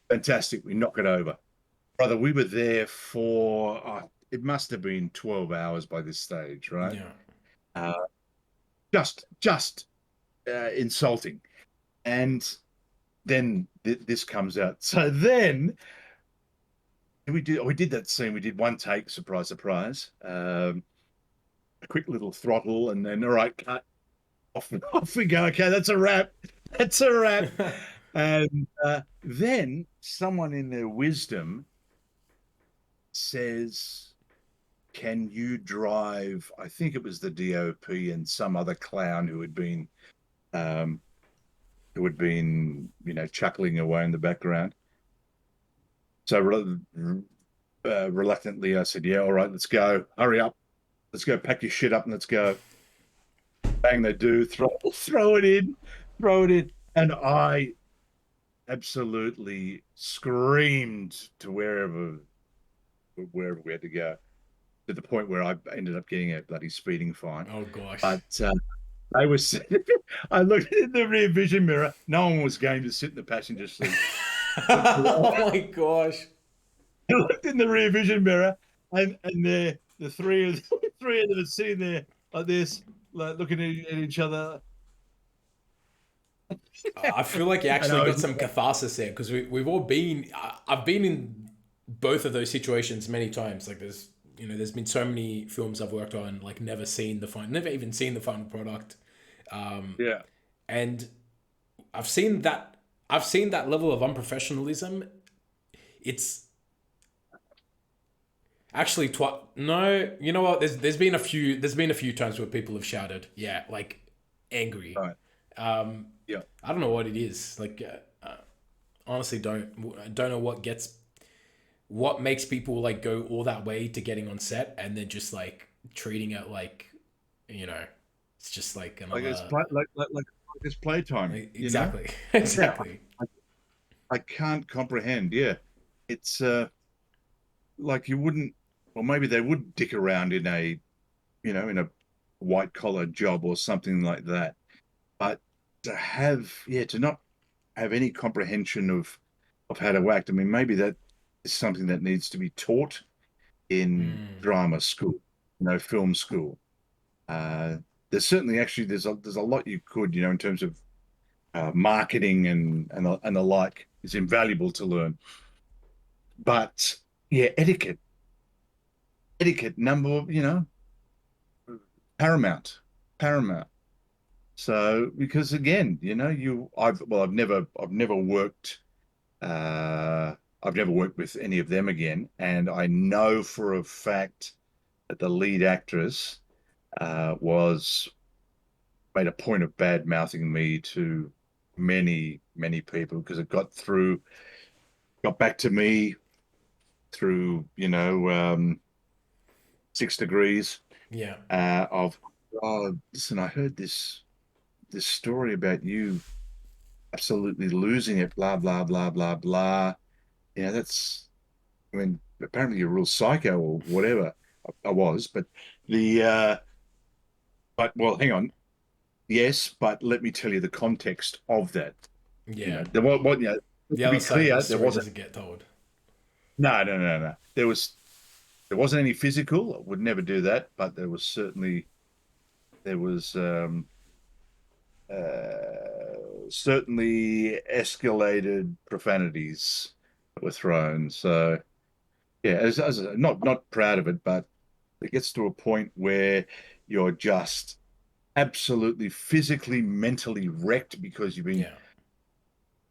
Speaker 1: Fantastic. We knock it over, brother. We were there for it must have been 12 hours by this stage, right?
Speaker 2: Yeah.
Speaker 1: Uh, just insulting. And then this comes out. So then we did that scene. We did one take. Surprise, surprise. A quick little throttle, and then all right, cut. off we go. Okay, that's a wrap. That's a wrap. And then someone in their wisdom says, "Can you drive?" I think it was the DOP and some other clown um, who had been, chuckling away in the background. So reluctantly, I said, "Yeah, all right, let's go. Hurry up. Let's go. Pack your shit up and let's go." Bang, they do. Throw it in, throw it in, and I absolutely screamed to wherever we had to go, to the point where I ended up getting a bloody speeding fine.
Speaker 2: Oh gosh.
Speaker 1: But I was, I looked in the rear vision mirror. No one was game to sit in the passenger seat.
Speaker 2: Oh my gosh.
Speaker 1: I looked in the rear vision mirror, and the three of them are sitting there like this, like looking at each other.
Speaker 2: I feel like you
Speaker 1: And
Speaker 2: actually
Speaker 1: I
Speaker 2: got
Speaker 1: was,
Speaker 2: some catharsis there because we've all been. I've been in both of those situations many times. Like there's been so many films I've worked on, like never even seen the final product,
Speaker 1: yeah,
Speaker 2: and I've seen that. I've seen that level of unprofessionalism. It's actually no. You know what? There's been a few times where people have shouted, yeah, like angry.
Speaker 1: right,
Speaker 2: Um,
Speaker 1: yeah.
Speaker 2: I don't know what it is. Like honestly, don't know what makes people like go all that way to getting on set and then just like treating it like you know it's just like
Speaker 1: Like it's
Speaker 2: another
Speaker 1: like it's playtime,
Speaker 2: exactly
Speaker 1: Yeah,
Speaker 2: exactly
Speaker 1: I can't comprehend. Yeah, it's like you wouldn't, or maybe they would dick around in a white collar job or something like that. But to not have any comprehension of how to act. I mean, maybe that is something that needs to be taught in
Speaker 2: mm,
Speaker 1: drama school, film school. Uh, there's certainly actually there's a lot you could, in terms of marketing and the like is invaluable to learn. But yeah, etiquette number, paramount, paramount. So because again, I've never worked I've never worked with any of them again, and I know for a fact that the lead actress was made a point of bad mouthing me to many, many people because it got back to me through, 6 degrees
Speaker 2: yeah
Speaker 1: of, oh, listen, I heard this story about you absolutely losing it, blah, blah, blah, blah, blah. That's, I mean, apparently you're a real psycho or whatever. I was, well, hang on. Yes, but let me tell you the context of that.
Speaker 2: yeah the
Speaker 1: To
Speaker 2: other
Speaker 1: be
Speaker 2: side of the
Speaker 1: clear, there
Speaker 2: story
Speaker 1: wasn't,
Speaker 2: doesn't get told.
Speaker 1: no, no, no, no. There wasn't any physical. I would never do that, but there was certainly escalated profanities that were thrown. So yeah, not proud of it, but it gets to a point where you're just absolutely physically, mentally wrecked because you've been,
Speaker 2: Yeah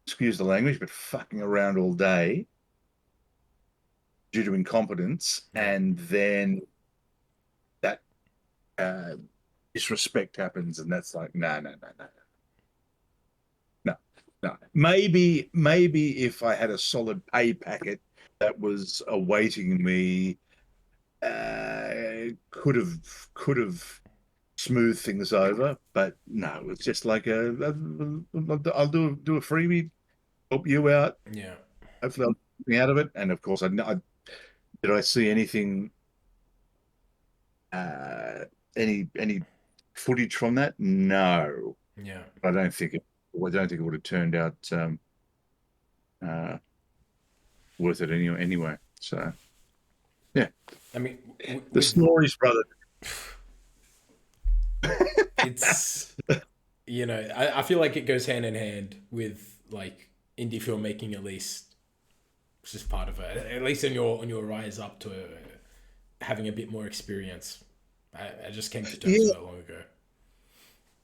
Speaker 1: excuse the language, but fucking around all day due to incompetence,
Speaker 2: yeah
Speaker 1: and then that uh, disrespect happens, and that's like, no, no, no, no, no, no. Maybe if I had a solid pay packet that was awaiting me, could have smoothed things over, but no, it's just like I'll do a freebie, help you out.
Speaker 2: yeah
Speaker 1: Hopefully, I'll get something out of it. And of course, did I see uh, any footage from that? No,
Speaker 2: yeah
Speaker 1: I don't think it. I don't think it would have turned out uh, worth it anyway. So yeah,
Speaker 2: I mean
Speaker 1: the
Speaker 2: with
Speaker 1: stories, brother.
Speaker 2: it's I feel like it goes hand in hand with like indie filmmaking at least. It's just part of it, at least on your rise up to having a bit more experience. I just came to terms with
Speaker 1: Yeah,
Speaker 2: that long ago.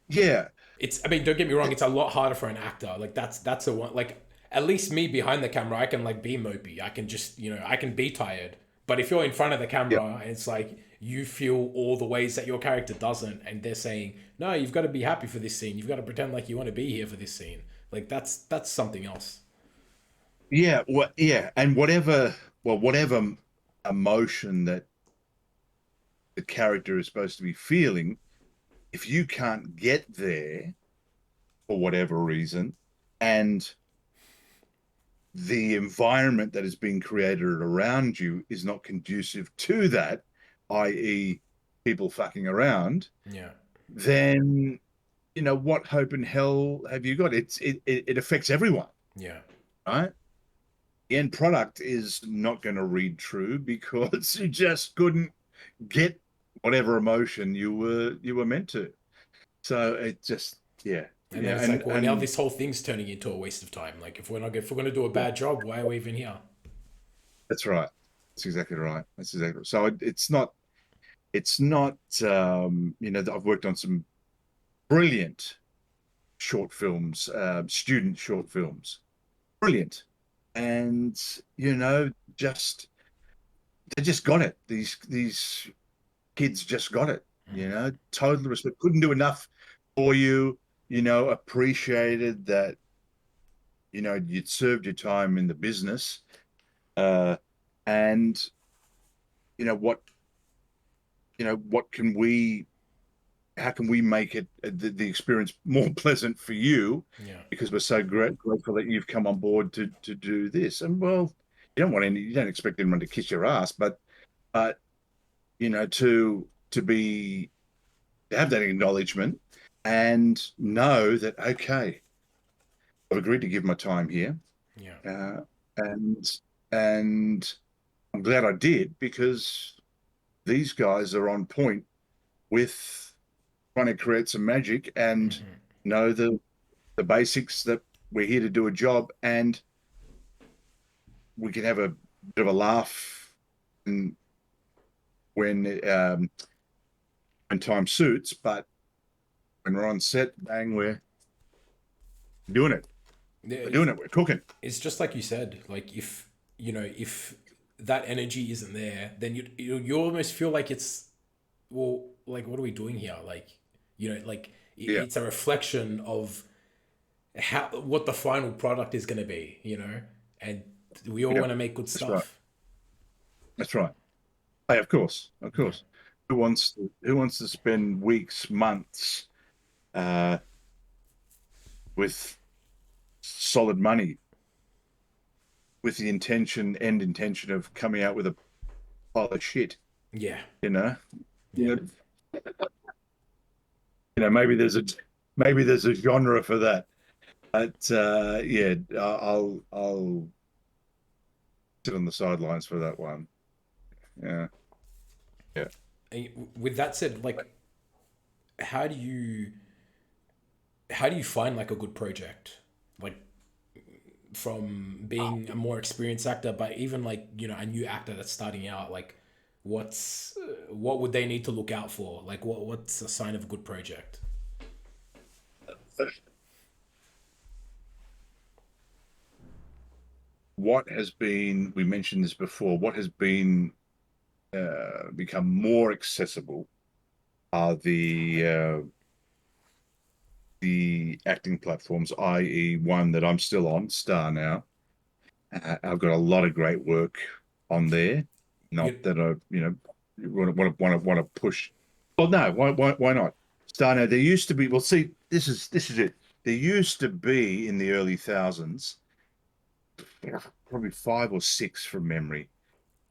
Speaker 1: Yeah,
Speaker 2: It's, I mean, don't get me wrong, it's a lot harder for an actor. Like that's a one. Like at least me behind the camera, I can like be mopey. I can just, I can be tired. But if you're in front of the
Speaker 1: yeah,
Speaker 2: camera, it's like you feel all the ways that your character doesn't, and they're saying, "No, you've got to be happy for this scene. You've got to pretend like you want to be here for this scene." Like that's something else.
Speaker 1: yeah. What? Yeah, and whatever emotion that the character is supposed to be feeling, if you can't get there for whatever reason, and the environment that is being created around you is not conducive to that, i.e., people fucking around,
Speaker 2: Yeah,
Speaker 1: then what hope in hell have you got? It affects everyone,
Speaker 2: yeah,
Speaker 1: right? The end product is not going to read true because you just couldn't get whatever emotion you were meant to. So it just
Speaker 2: and then
Speaker 1: yeah,
Speaker 2: it's like, well, now this whole thing's turning into a waste of time. Like if we're gonna do a
Speaker 1: yeah,
Speaker 2: bad job, why are we even here?
Speaker 1: that's right. That's exactly right. That's exactly right. So it's not I've worked on some brilliant short films, student short films, brilliant, and just they just got it. These kids just got it. Totally respect. Couldn't do enough for you. Appreciated that. You'd served your time in the business, uh, and you know what. What can we how can we make it the experience more pleasant for you
Speaker 2: Yeah,
Speaker 1: because we're so grateful that you've come on board to do this. And well, you don't expect anyone to kiss your ass, but to have that acknowledgement and know that, okay, I've agreed to give my time here,
Speaker 2: yeah,
Speaker 1: uh, and and I'm glad I did because these guys are on point with trying to create some magic and know the basics that we're here to do a job and we can have a bit of a laugh and when when time suits, but when we're on set, bang, we're doing it. We're
Speaker 2: yeah.
Speaker 1: doing it. We're cooking.
Speaker 2: It's just like you said. Like if that energy isn't there, then you almost feel like it's, well, like what are we doing here? Like like
Speaker 1: Yeah,
Speaker 2: it's a reflection of how what the final product is going to be. And we all
Speaker 1: yeah.
Speaker 2: want to make good
Speaker 1: That's right.
Speaker 2: stuff.
Speaker 1: That's right. Hey, of course, of
Speaker 2: Yeah,
Speaker 1: course. Who wants to spend weeks, months uh, with solid money with the end intention of coming out with a pile of shit?
Speaker 2: yeah,
Speaker 1: You know,
Speaker 2: yeah.
Speaker 1: you know, maybe there's a genre for that. But yeah, I'll sit on the sidelines for that one. Yeah, yeah.
Speaker 2: And with that said, like, how do you how do you find like a good project? Like from being a more experienced actor, but even like a new actor that's starting out, like what would they need to look out for? Like what's a sign of a good project?
Speaker 1: We mentioned this before, what has been become more accessible are the acting platforms, i.e., one that I'm still on, Star now. I've got a lot of great work on there. Not
Speaker 2: You,
Speaker 1: that I, want to push. Well, no, why not? Star now. There used to be. Well, see, this is it. There used to be in the early thousands, probably five or six from memory,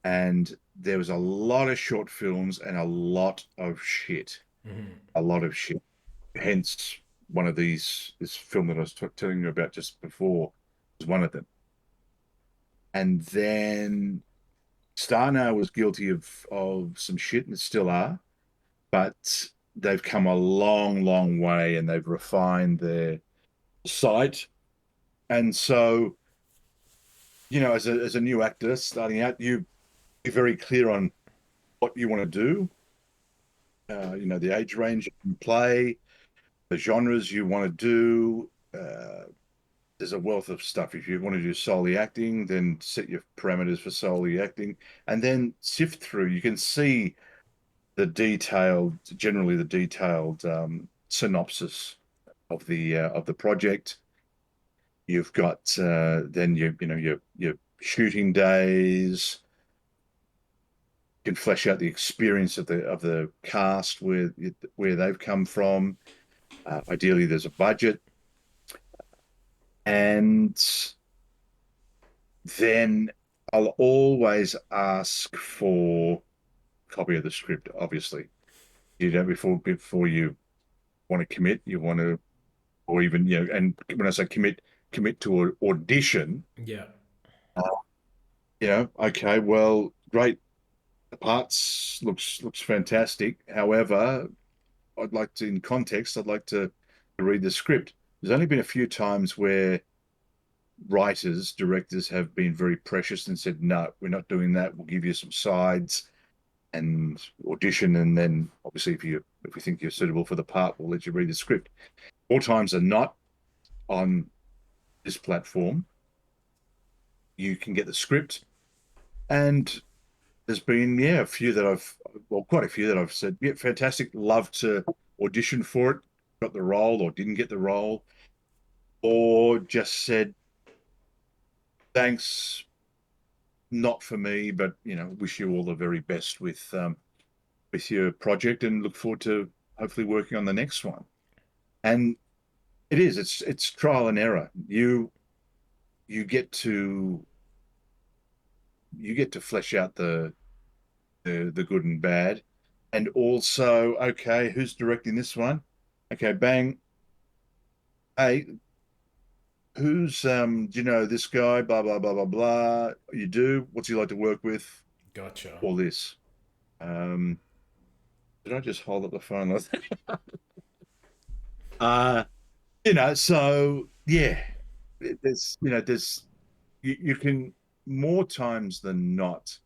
Speaker 1: and there was a lot of short films and a lot of shit, a lot of shit. Hence, one of this film that I was telling you about just before was one of them. And then Starno was guilty of some shit and still are, but they've come a long, long way and they've refined their site. And so, as a new actor starting out, you be very clear on what you want to do. The age range you can play, the genres you want to do. There's a wealth of stuff. If you want to do solely acting, then set your parameters for solely acting, and then sift through. You can see generally the detailed synopsis of the project. You've got then your shooting days. You can flesh out the experience of the cast where they've come from. Ideally, there's a budget, and then I'll always ask for a copy of the script. Obviously, you know before you want to commit, you want to, or even and when I say commit to an audition.
Speaker 2: Yeah.
Speaker 1: uh, okay, well, great. The parts looks fantastic. However, in context, I'd like to read the script. There's only been a few times where directors have been very precious and said, no, we're not doing that. We'll give you some sides and audition, and then obviously if we think you're suitable for the part, we'll let you read the script. More times than not, on this platform, you can get the script, and there's been a few that quite a few that I've said, yeah, fantastic, love to audition for it, got the role or didn't get the role, or just said thanks, not for me, but wish you all the very best with your project and look forward to hopefully working on the next one. And it's trial and error. You get to flesh out the good and bad, and also, okay, who's directing this one? Okay, bang. Hey, who's do you know this guy? Blah blah blah blah blah. You do. What's he like to work with?
Speaker 2: Gotcha.
Speaker 1: All this. Um, did I just hold up the phone? uh, so yeah, there's you can more times than not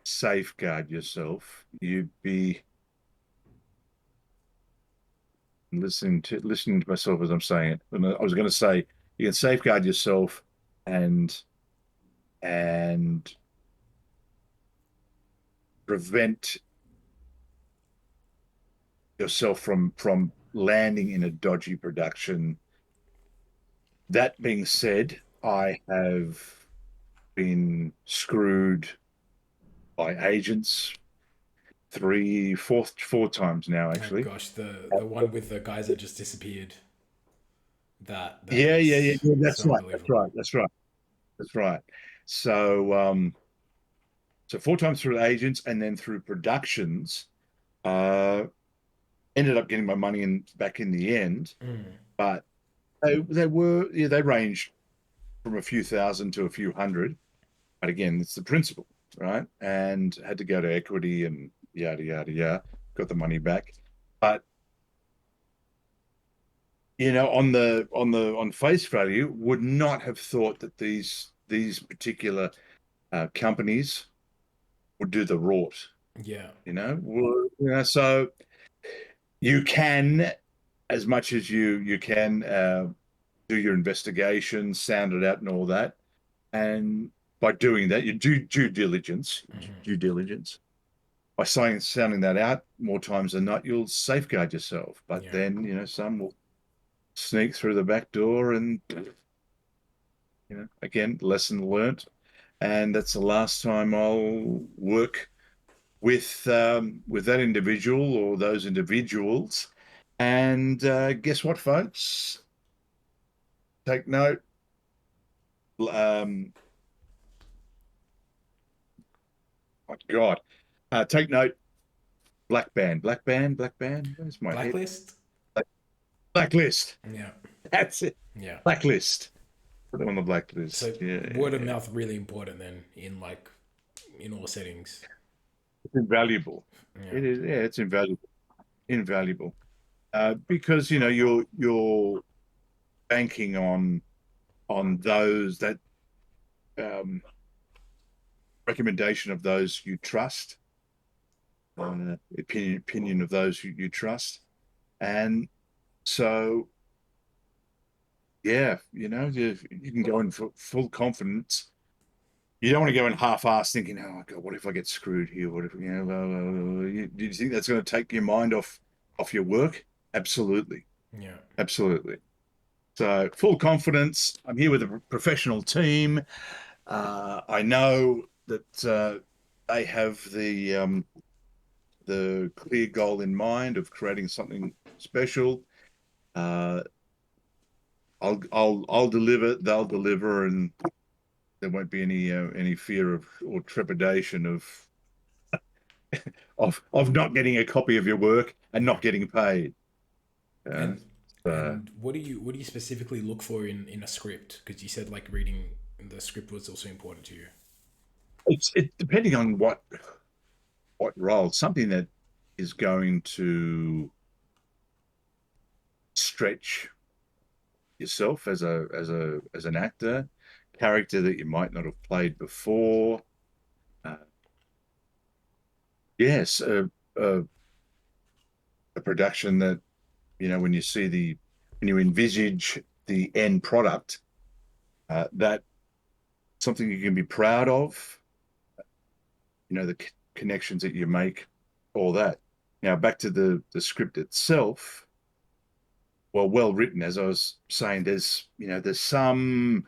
Speaker 1: safeguard yourself. You'd be listening to myself as I'm saying it. And I was going to say you can safeguard yourself and and prevent yourself from landing in a dodgy production. That being said, I have been screwed by agents four times now,
Speaker 2: Oh
Speaker 1: actually.
Speaker 2: gosh, the one with the guys that just disappeared. That
Speaker 1: Yeah.
Speaker 2: is
Speaker 1: That's right. That's
Speaker 2: unbelievable.
Speaker 1: right. That's right. That's right. So, so four times through agents and then through productions. Uh, Ended up getting my money in back in the end,
Speaker 2: Mm,
Speaker 1: but they ranged from a few thousand to a few hundred. But again, it's the principle, right? And had to go to equity and yada yada yada. Got the money back, but on face value, would not have thought that these particular companies would do the rort.
Speaker 2: yeah.
Speaker 1: So you can, as much as you can, do your investigation, sound it out, and all that. And by doing that, you do
Speaker 2: Hmm.
Speaker 1: due diligence. By sounding that out more times than not, you'll safeguard yourself. But
Speaker 2: Yeah.
Speaker 1: then, some will sneak through the back door, and again, lesson learnt. And that's the last time I'll work with that individual or those individuals. And guess what, folks? Take note. Um, my God, take note. Black band. Where's my head?
Speaker 2: Blacklist.
Speaker 1: Blacklist.
Speaker 2: Yeah.
Speaker 1: That's it.
Speaker 2: Yeah.
Speaker 1: Blacklist. Put them on the blacklist.
Speaker 2: So
Speaker 1: Yeah,
Speaker 2: word of mouth really important then in in all settings.
Speaker 1: it's invaluable.
Speaker 2: Yeah.
Speaker 1: It is. Yeah, it's invaluable. Invaluable. Because you're banking on those that um, recommendation of those you trust, opinion of those you trust, and So yeah, you can go in for full confidence. You don't want to go in half-assed thinking, "Oh my God, what if I get screwed here? What if blah, blah, blah." Do you think that's going to take your mind off your work? Absolutely,
Speaker 2: Yeah.
Speaker 1: absolutely. So full confidence. I'm here with a professional team. I know that they have the clear goal in mind of creating something special. Uh, I'll deliver. They'll deliver, and there won't be any fear of or trepidation of not getting a copy of your work and
Speaker 2: Yeah.
Speaker 1: not getting paid. Uh,
Speaker 2: And
Speaker 1: so
Speaker 2: and what do you specifically look for in a script? Because you said like reading the script was also important to you.
Speaker 1: it depending on what role, something that is going to stretch yourself as an actor, character that you might not have played before. Uh, yes, a production that when you see when you envisage the end product, that something you can be proud of. The connections that you make, all that. Now back to the script itself. Well written, as I was saying, there's some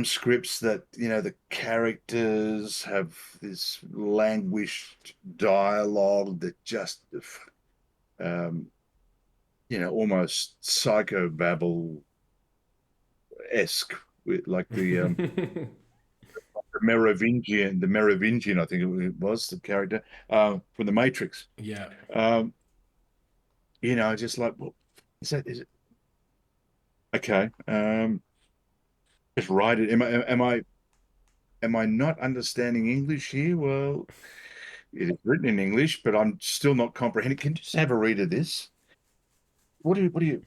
Speaker 1: scripts that the characters have this languished dialogue that just almost psychobabble esque, with like the Merovingian, I think it was the character from the Matrix.
Speaker 2: Yeah.
Speaker 1: Um, just like, well, is it okay? Just write it. Am I not understanding English here? Well, it is written in English, but I'm still not comprehending. Can you just have a read of this? What do you,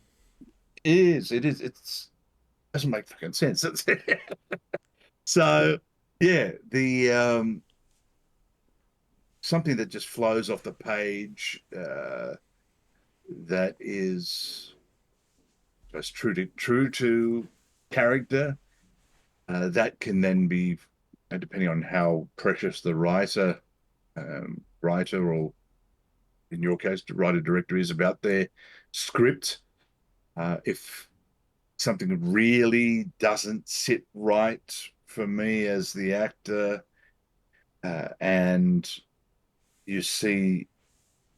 Speaker 1: it is, it's doesn't make fucking sense. So, yeah, the something that just flows off the page, that is just true to character, that can then be, depending on how precious the writer, or in your case, the writer director is about their script. If something really doesn't sit right for me as the actor, and you see,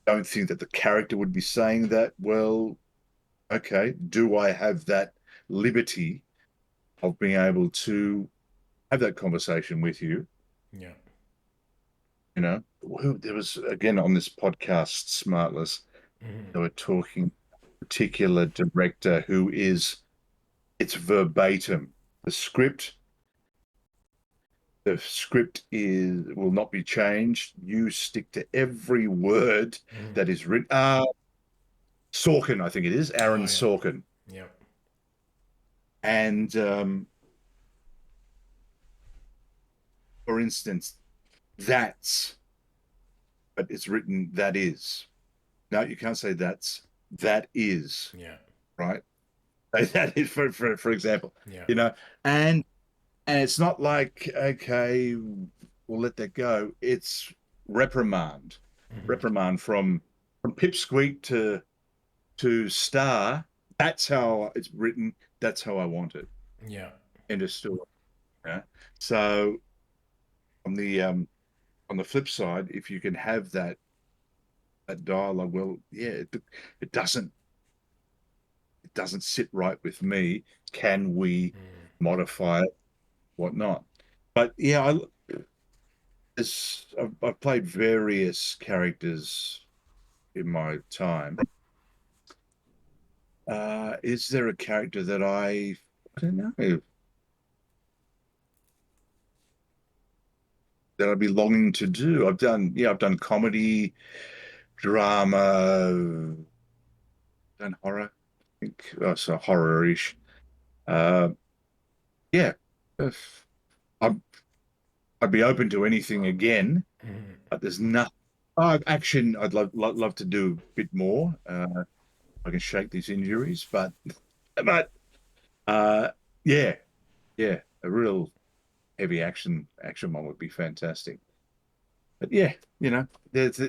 Speaker 1: don't think that the character would be saying that, well, okay, do I have that liberty of being able to have that conversation with you?
Speaker 2: Yeah.
Speaker 1: There was, again, on this podcast, Smartless,
Speaker 2: Hmm.
Speaker 1: they were talking particular director who is, it's verbatim. The script, the script will not be changed. You stick to every word
Speaker 2: Hmm.
Speaker 1: that is written. Sorkin, I think it is,
Speaker 2: Oh
Speaker 1: Aaron
Speaker 2: yeah.
Speaker 1: Sorkin.
Speaker 2: Yeah.
Speaker 1: And for instance, that's, but it's written that is. No, you can't say that is,
Speaker 2: Yeah.
Speaker 1: right? That is, for example,
Speaker 2: Yeah.
Speaker 1: you know, and it's not like, okay, we'll let that go. It's reprimand,
Speaker 2: Hmm.
Speaker 1: reprimand from pipsqueak to star. That's how it's written. That's how I want it.
Speaker 2: Yeah.
Speaker 1: End of story. Yeah. So on the flip side, if you can have that dialogue, well, yeah, it doesn't sit right with me. Can we
Speaker 2: Mm.
Speaker 1: modify it? Whatnot? But yeah, I've played various characters in my time. Is there a character that I don't know, that I'd be longing to do? I've done comedy, drama, done horror. I think, so horror-ish. Uh, yeah, if I'd, I'd be open to anything again,
Speaker 2: Mm.
Speaker 1: but there's nothing. Action, I'd love to do a bit more. I can shake these injuries. But uh, yeah, yeah, a real heavy action one would be fantastic. But yeah, you know, there's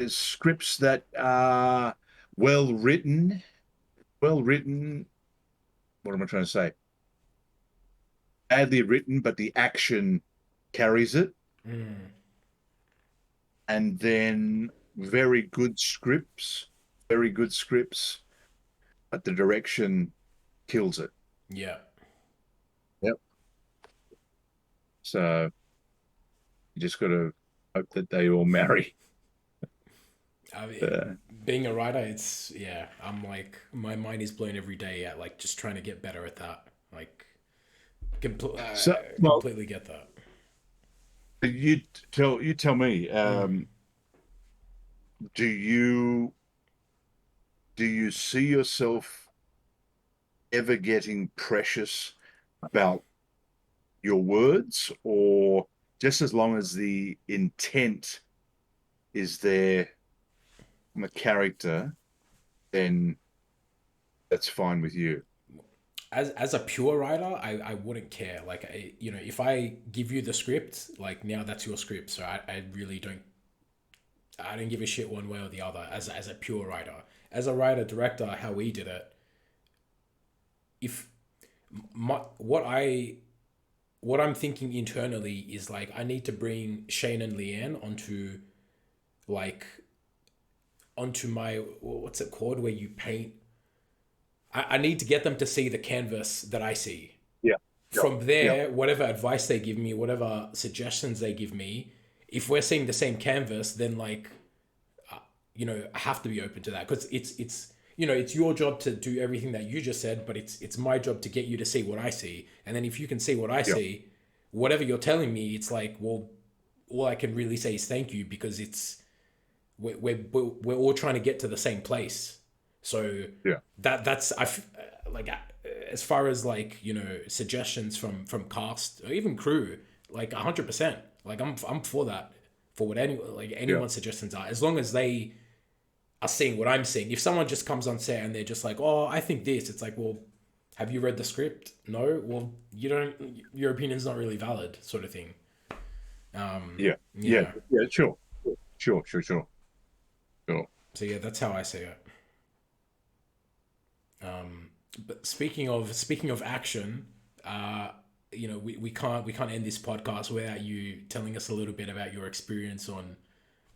Speaker 1: scripts that are well written, well written. What am I trying to say? Badly written, but the action carries it.
Speaker 2: Mm,
Speaker 1: And then very good scripts, but the direction kills it.
Speaker 2: yeah.
Speaker 1: Yep. So you just got to hope that they all marry.
Speaker 2: I mean,
Speaker 1: Uh,
Speaker 2: being a writer, it's yeah. I'm like my mind is blown every day at like just trying to get better at that. Like,
Speaker 1: so, well,
Speaker 2: completely get that.
Speaker 1: you tell me.
Speaker 2: Mm.
Speaker 1: Do you do you see yourself ever getting precious about your words, or just as long as the intent is there from a character, then that's fine with you?
Speaker 2: As a pure writer, I wouldn't care. Like, if I give you the script, like now that's your script. So I really I don't give a shit one way or the other. As a pure writer, as a writer director, how we did it. If my what I'm thinking internally is like I need to bring Shane and Leanne like onto my what's it called where you paint. I need to get them to see the canvas that I see.
Speaker 1: Yeah, yeah,
Speaker 2: From
Speaker 1: yeah,
Speaker 2: there, whatever advice they give me, whatever suggestions they give me, if we're seeing the same canvas, then like I have to be open to that because it's your job to do everything that you just said, but it's my job to get you to see what I see, and then if you can see what I
Speaker 1: yeah,
Speaker 2: see, whatever you're telling me, it's like well, all I can really say is thank you because it's we're all trying to get to the same place. So
Speaker 1: yeah,
Speaker 2: that's like as far as like suggestions from cast or even crew, like 100%. Like I'm for that for what
Speaker 1: yeah,
Speaker 2: anyone's suggestions are as long as they are seeing what I'm seeing. If someone just comes on set and they're just like, oh, I think this, it's like, well, have you read the script? No. Well, you don't. Your opinion's not really valid, sort of thing.
Speaker 1: yeah, yeah,
Speaker 2: Yeah.
Speaker 1: yeah. Sure, sure, sure, sure, sure.
Speaker 2: So yeah, that's how I see it. But speaking of action, uh, we can't end this podcast without you telling us a little bit about your experience on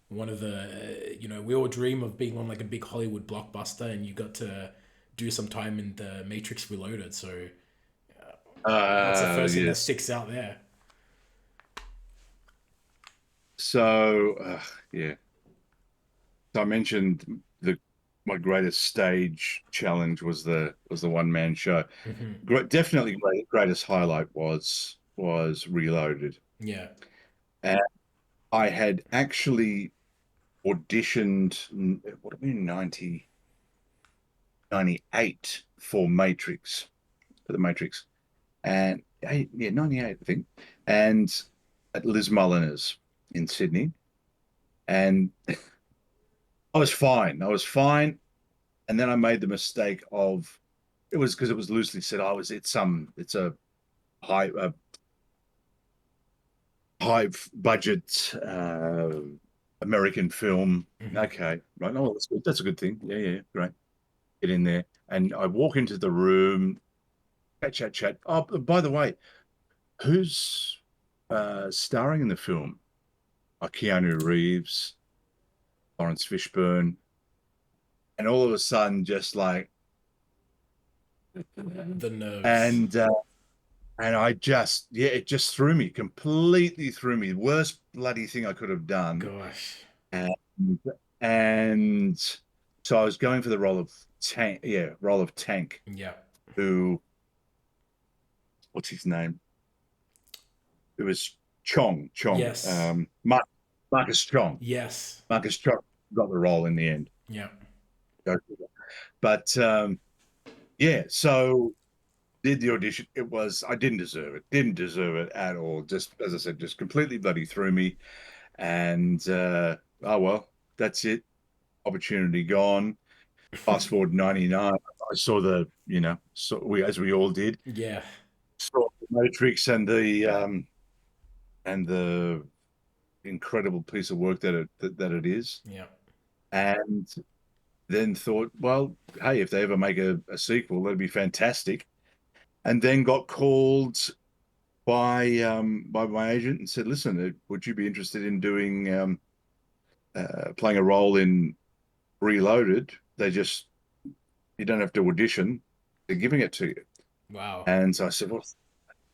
Speaker 2: one of the we all dream of being on like a big Hollywood blockbuster, and you got to do some time in the Matrix Reloaded. So what's the first thing that
Speaker 1: Yes.
Speaker 2: sticks out there?
Speaker 1: So, yeah. So I mentioned the my greatest stage challenge was the one man show.
Speaker 2: Hmm.
Speaker 1: Definitely greatest highlight was Reloaded,
Speaker 2: Yeah.
Speaker 1: and I had actually auditioned. What have been 98 for Matrix for the Matrix, and yeah, 98 I think, and at Liz Mulliner's in Sydney, and I was fine. I was fine, and then I made the mistake of it was because it was loosely said. I was it's a high high budget American film.
Speaker 2: Hmm.
Speaker 1: Okay, right. No, that's good. That's a good thing. Yeah, yeah, great. Get in there, and I walk into the room, chat, chat, chat. Oh, by the way, who's starring in the film? Keanu Reeves, Lawrence Fishburne, and all of a sudden, just like,
Speaker 2: The nerves.
Speaker 1: and I just, yeah, it just threw me completely threw me. Worst bloody thing I could have done.
Speaker 2: Gosh.
Speaker 1: And, and so I was going for the role of Tank, yeah, role of Tank,
Speaker 2: Yeah.
Speaker 1: who, what's his name? It was Chong,
Speaker 2: Yes.
Speaker 1: Marcus Chong.
Speaker 2: Yes.
Speaker 1: Marcus Chong got the role in the end.
Speaker 2: Yeah.
Speaker 1: But yeah, so did the audition. I didn't deserve it. Didn't deserve it at all. Just as I said, just completely bloody threw me. And oh well, that's it. opportunity gone. Fast forward 99, I saw as we all did,
Speaker 2: Yeah,
Speaker 1: saw the Matrix and the incredible piece of work that it is,
Speaker 2: yeah.
Speaker 1: and then thought, well, hey, if they ever make a sequel, that'd be fantastic. And then got called by my agent and said, listen, would you be interested in doing playing a role in Reloaded? They just you don't have to audition; they're giving it to you.
Speaker 2: Wow.
Speaker 1: And so I said, well,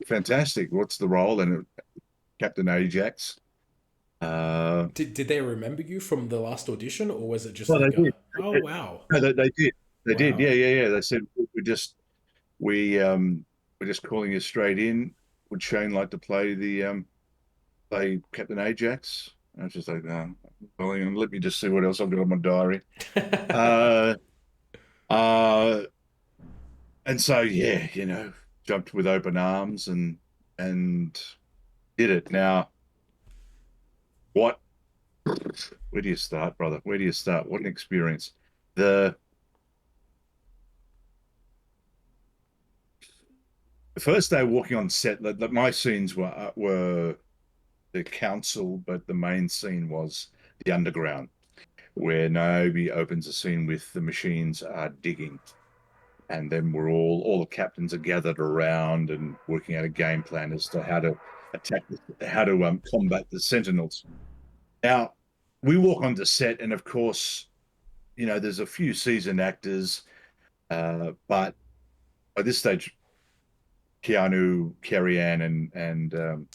Speaker 1: fantastic. What's the role? And Captain Ajax. Uh,
Speaker 2: Did they remember you from the last audition, or was it just
Speaker 1: well, they
Speaker 2: like
Speaker 1: did.
Speaker 2: a, oh
Speaker 1: They,
Speaker 2: wow,
Speaker 1: no, they did. They did.
Speaker 2: wow.
Speaker 1: Yeah, yeah, yeah. They said we we're just calling you straight in. Would Shane like to play Captain Ajax? And I was just like, no. Well, let me just see what else I've got on my diary. Uh, uh, and so yeah, jumped with open arms and did it. Now, what? Where do you start, brother? Where do you start? What an experience! The the first day walking on set, my scenes were the council, but the main scene was the underground, where Niobe opens a scene with the machines are digging, and then all the captains are gathered around and working out a game plan as to how to attack, how to combat the Sentinels. Now, we walk onto set, and of course, there's a few seasoned actors, but by this stage, Keanu, Carrie Ann, and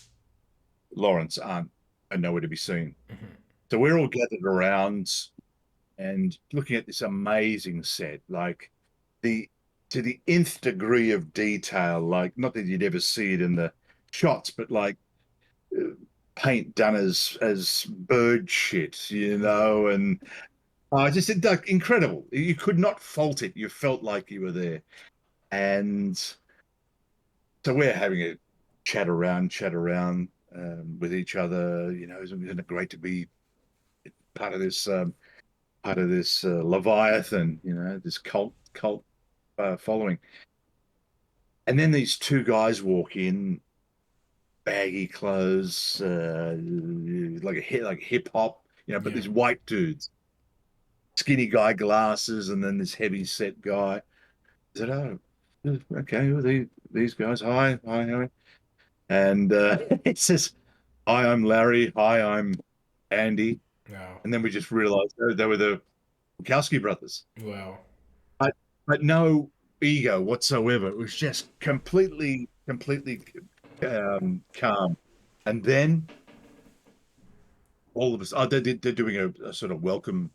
Speaker 1: Lawrence are nowhere to be seen.
Speaker 2: Mhm.
Speaker 1: So we're all gathered around and looking at this amazing set, like the to the nth degree of detail, like not that you'd ever see it in the shots, but like uh, paint done as bird shit, and just like incredible. You could not fault it. You felt like you were there, and so we're having a chat around with each other. Isn't it great to be part of this Leviathan? This cult following. And then these two guys walk in, baggy clothes, like hip hop, but
Speaker 2: Yeah,
Speaker 1: these white dudes, skinny guy glasses, and then this heavy set guy. I said, "Oh, okay, well, these guys. Hi, hi, hi." And it says, "Hi, I'm Larry. Hi, I'm Andy."
Speaker 2: wow,
Speaker 1: And then we just realized they were the Kowski brothers.
Speaker 2: wow.
Speaker 1: But no ego whatsoever. It was just completely calm. And then all of us, they're doing a sort of welcome.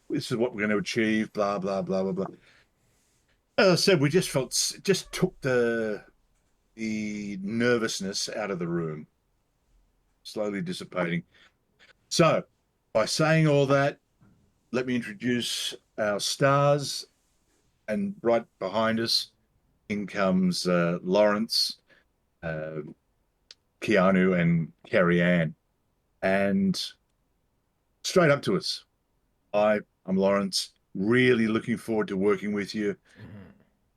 Speaker 1: This is what we're going to achieve. Blah blah blah blah blah. As I said, we just took the nervousness out of the room, slowly dissipating. So, by saying all that, let me introduce our stars, and right behind us, in comes Lawrence, uh, Keanu, and Carrie Ann, and straight up to us. Hi, I'm Lawrence. Really looking forward to working with you.
Speaker 2: Mhm.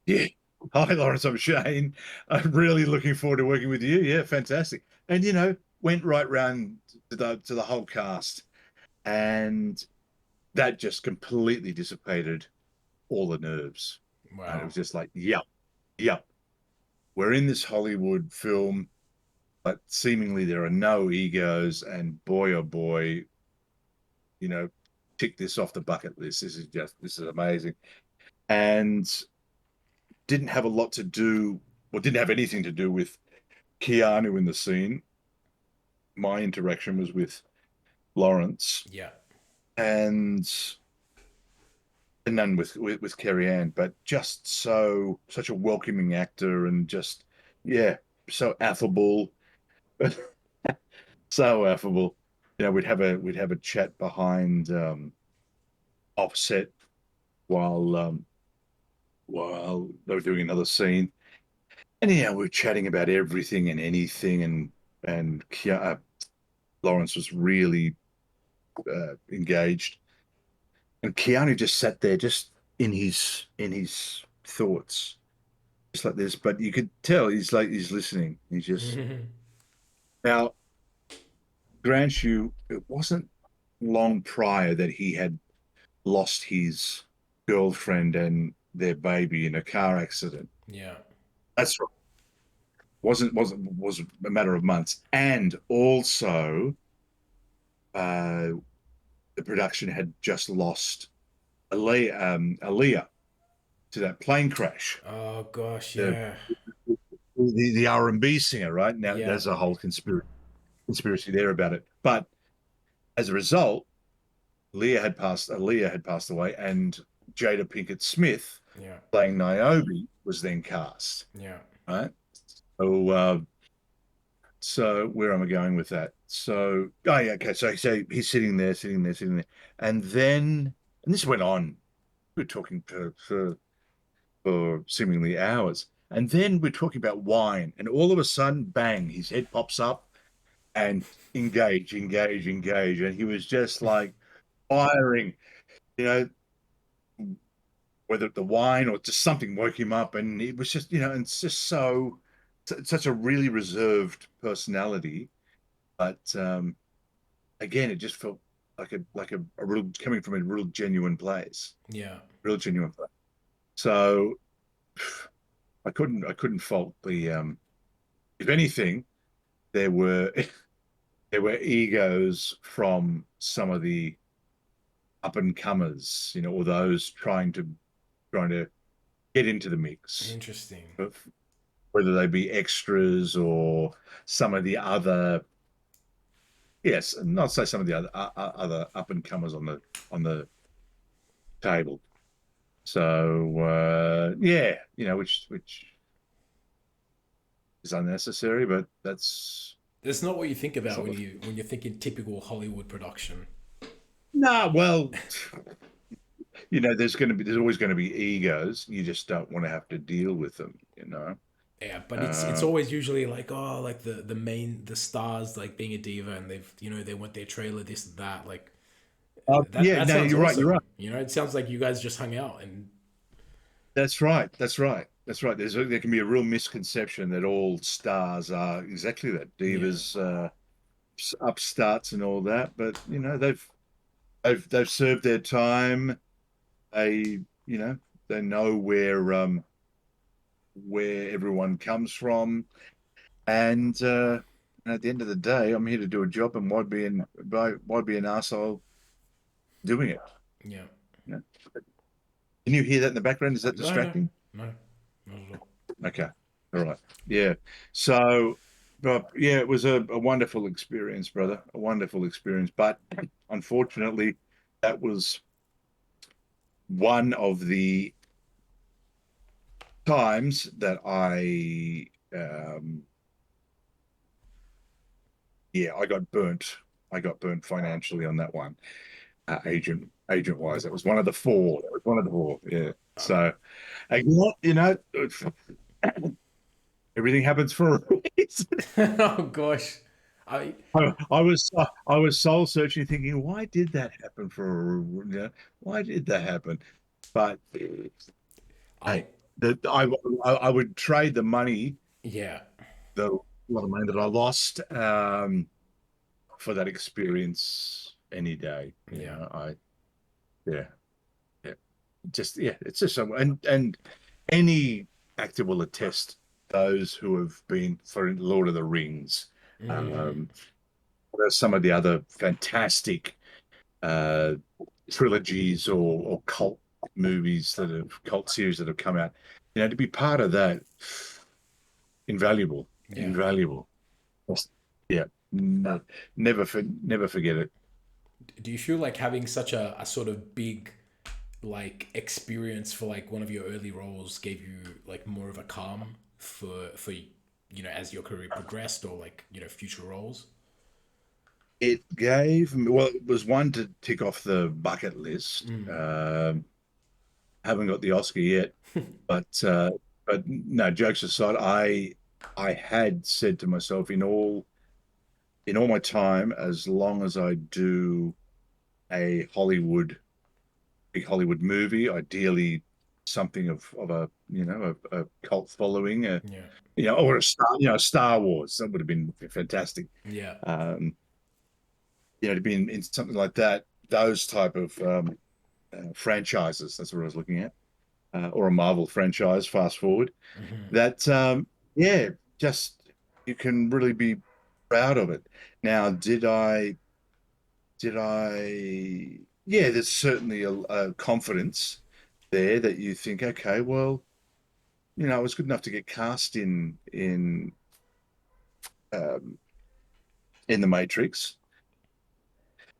Speaker 1: Yeah. Hi, Lawrence. I'm Shane. I'm really looking forward to working with you. Yeah, fantastic. And went right round to the whole cast, and that just completely dissipated all the nerves. And it
Speaker 2: Wow.
Speaker 1: was just like, yep, yep. We're in this Hollywood film, but seemingly there are no egos. And boy, oh boy, you know, tick this off the bucket list. This is amazing. And didn't have a lot to do, well, didn't have anything to do with Keanu in the scene. My interaction was with Lawrence
Speaker 2: Yeah.
Speaker 1: and none with Carrie Ann, but just such a welcoming actor and just yeah, so affable, so affable. We'd have a chat behind offset while they were doing another scene. And we were chatting about everything and anything, and Lawrence was really engaged. And Keanu just sat there, just in his thoughts, just like this. But you could tell he's listening. He's just now, grant you, it wasn't long prior that he had lost his girlfriend and their baby in a car accident.
Speaker 2: Yeah.
Speaker 1: That's right. Was a matter of months, and also uh, the production had just lost Aaliyah to that plane crash.
Speaker 2: Oh gosh,
Speaker 1: The
Speaker 2: yeah.
Speaker 1: the R&B singer, right? Now
Speaker 2: Yeah.
Speaker 1: there's a whole conspiracy there about it. But as a result, Aaliyah had passed away, and Jada Pinkett Smith,
Speaker 2: Yeah.
Speaker 1: playing Niobe, was then cast.
Speaker 2: Yeah.
Speaker 1: Right. So where am I going with that? So oh yeah, okay. So he's sitting there, and then and this went on. We were talking for seemingly hours, and then we're talking about wine, and all of a sudden, bang! His head pops up, and engage, and he was just like firing. You know, whether the wine or just something woke him up, and it was just and it's just such a really reserved personality, but again, it just felt like a real coming from a real genuine place,
Speaker 2: Yeah.
Speaker 1: real genuine place. So I couldn't fault the if anything, there were there were egos from some of the up and comers, or those trying to get into the mix,
Speaker 2: Interesting.
Speaker 1: but whether they be extras or some of the other, yes, not say some of the other up and comers on the table. So yeah, which is unnecessary, but that's
Speaker 2: That's not what you think about
Speaker 1: sort
Speaker 2: when
Speaker 1: of
Speaker 2: you're thinking typical Hollywood production.
Speaker 1: nah. Well, there's always going to be egos. You just don't want to have to deal with them.
Speaker 2: Yeah, but it's
Speaker 1: Uh,
Speaker 2: always usually like, oh, like the stars like being a diva, and they've they want their trailer this and that. Like that
Speaker 1: yeah,
Speaker 2: that
Speaker 1: no,
Speaker 2: sounds
Speaker 1: you're right. You're right.
Speaker 2: awesome. It sounds like you guys just hung out and
Speaker 1: That's right. That's right. That's right. There can be a real misconception that all stars are exactly that,
Speaker 2: yeah,
Speaker 1: divas, upstarts, and all that. But they've served their time. They you know they know where everyone comes from, and at the end of the day, I'm here to do a job, and why be an asshole doing it?
Speaker 2: yeah.
Speaker 1: You know? Can you hear that in the background? Is that
Speaker 2: No, no,
Speaker 1: distracting?
Speaker 2: no, not at all.
Speaker 1: Okay. All right. Yeah. So, but yeah, it was a wonderful experience, brother. A wonderful experience. But unfortunately, that was one of the times that I got burnt. I got burnt financially on that one, agent wise. That was one of the four. That was one of the four. Yeah. So, everything happens for a reason.
Speaker 2: Oh gosh, I
Speaker 1: I was soul searching, thinking, why did that happen why did that happen? But
Speaker 2: I
Speaker 1: hey, I would trade the money,
Speaker 2: yeah,
Speaker 1: the a lot of money that I lost, for that experience any day.
Speaker 2: yeah,
Speaker 1: Yeah, yeah, it's just so, and any actor will attest. Those who have been for Lord of the Rings,
Speaker 2: hmm,
Speaker 1: um, there's some of the other fantastic uh, trilogies or cult series that have come out. To be part of that, invaluable,
Speaker 2: yeah.
Speaker 1: invaluable. Yeah, no, never forget it.
Speaker 2: Do you feel like having such a sort of big like experience for like one of your early roles gave you like more of a calm for as your career progressed or like future roles?
Speaker 1: It gave me, well, it was one to tick off the bucket list.
Speaker 2: Mm.
Speaker 1: Haven't got the Oscar yet, but no, jokes aside, I had said to myself, in all my time, as long as I do a Hollywood big Hollywood movie, ideally something of a a cult following,
Speaker 2: Yeah.
Speaker 1: or a Star Wars. That would have been fantastic.
Speaker 2: Yeah.
Speaker 1: Um, to be in something like that, those type of franchises. That's what I was looking at, or a Marvel franchise. Fast forward
Speaker 2: Hmm.
Speaker 1: that, yeah, just you can really be proud of it. Now, did I? Yeah, there's certainly a confidence there that you think, okay, well, I was good enough to get cast um, in the Matrix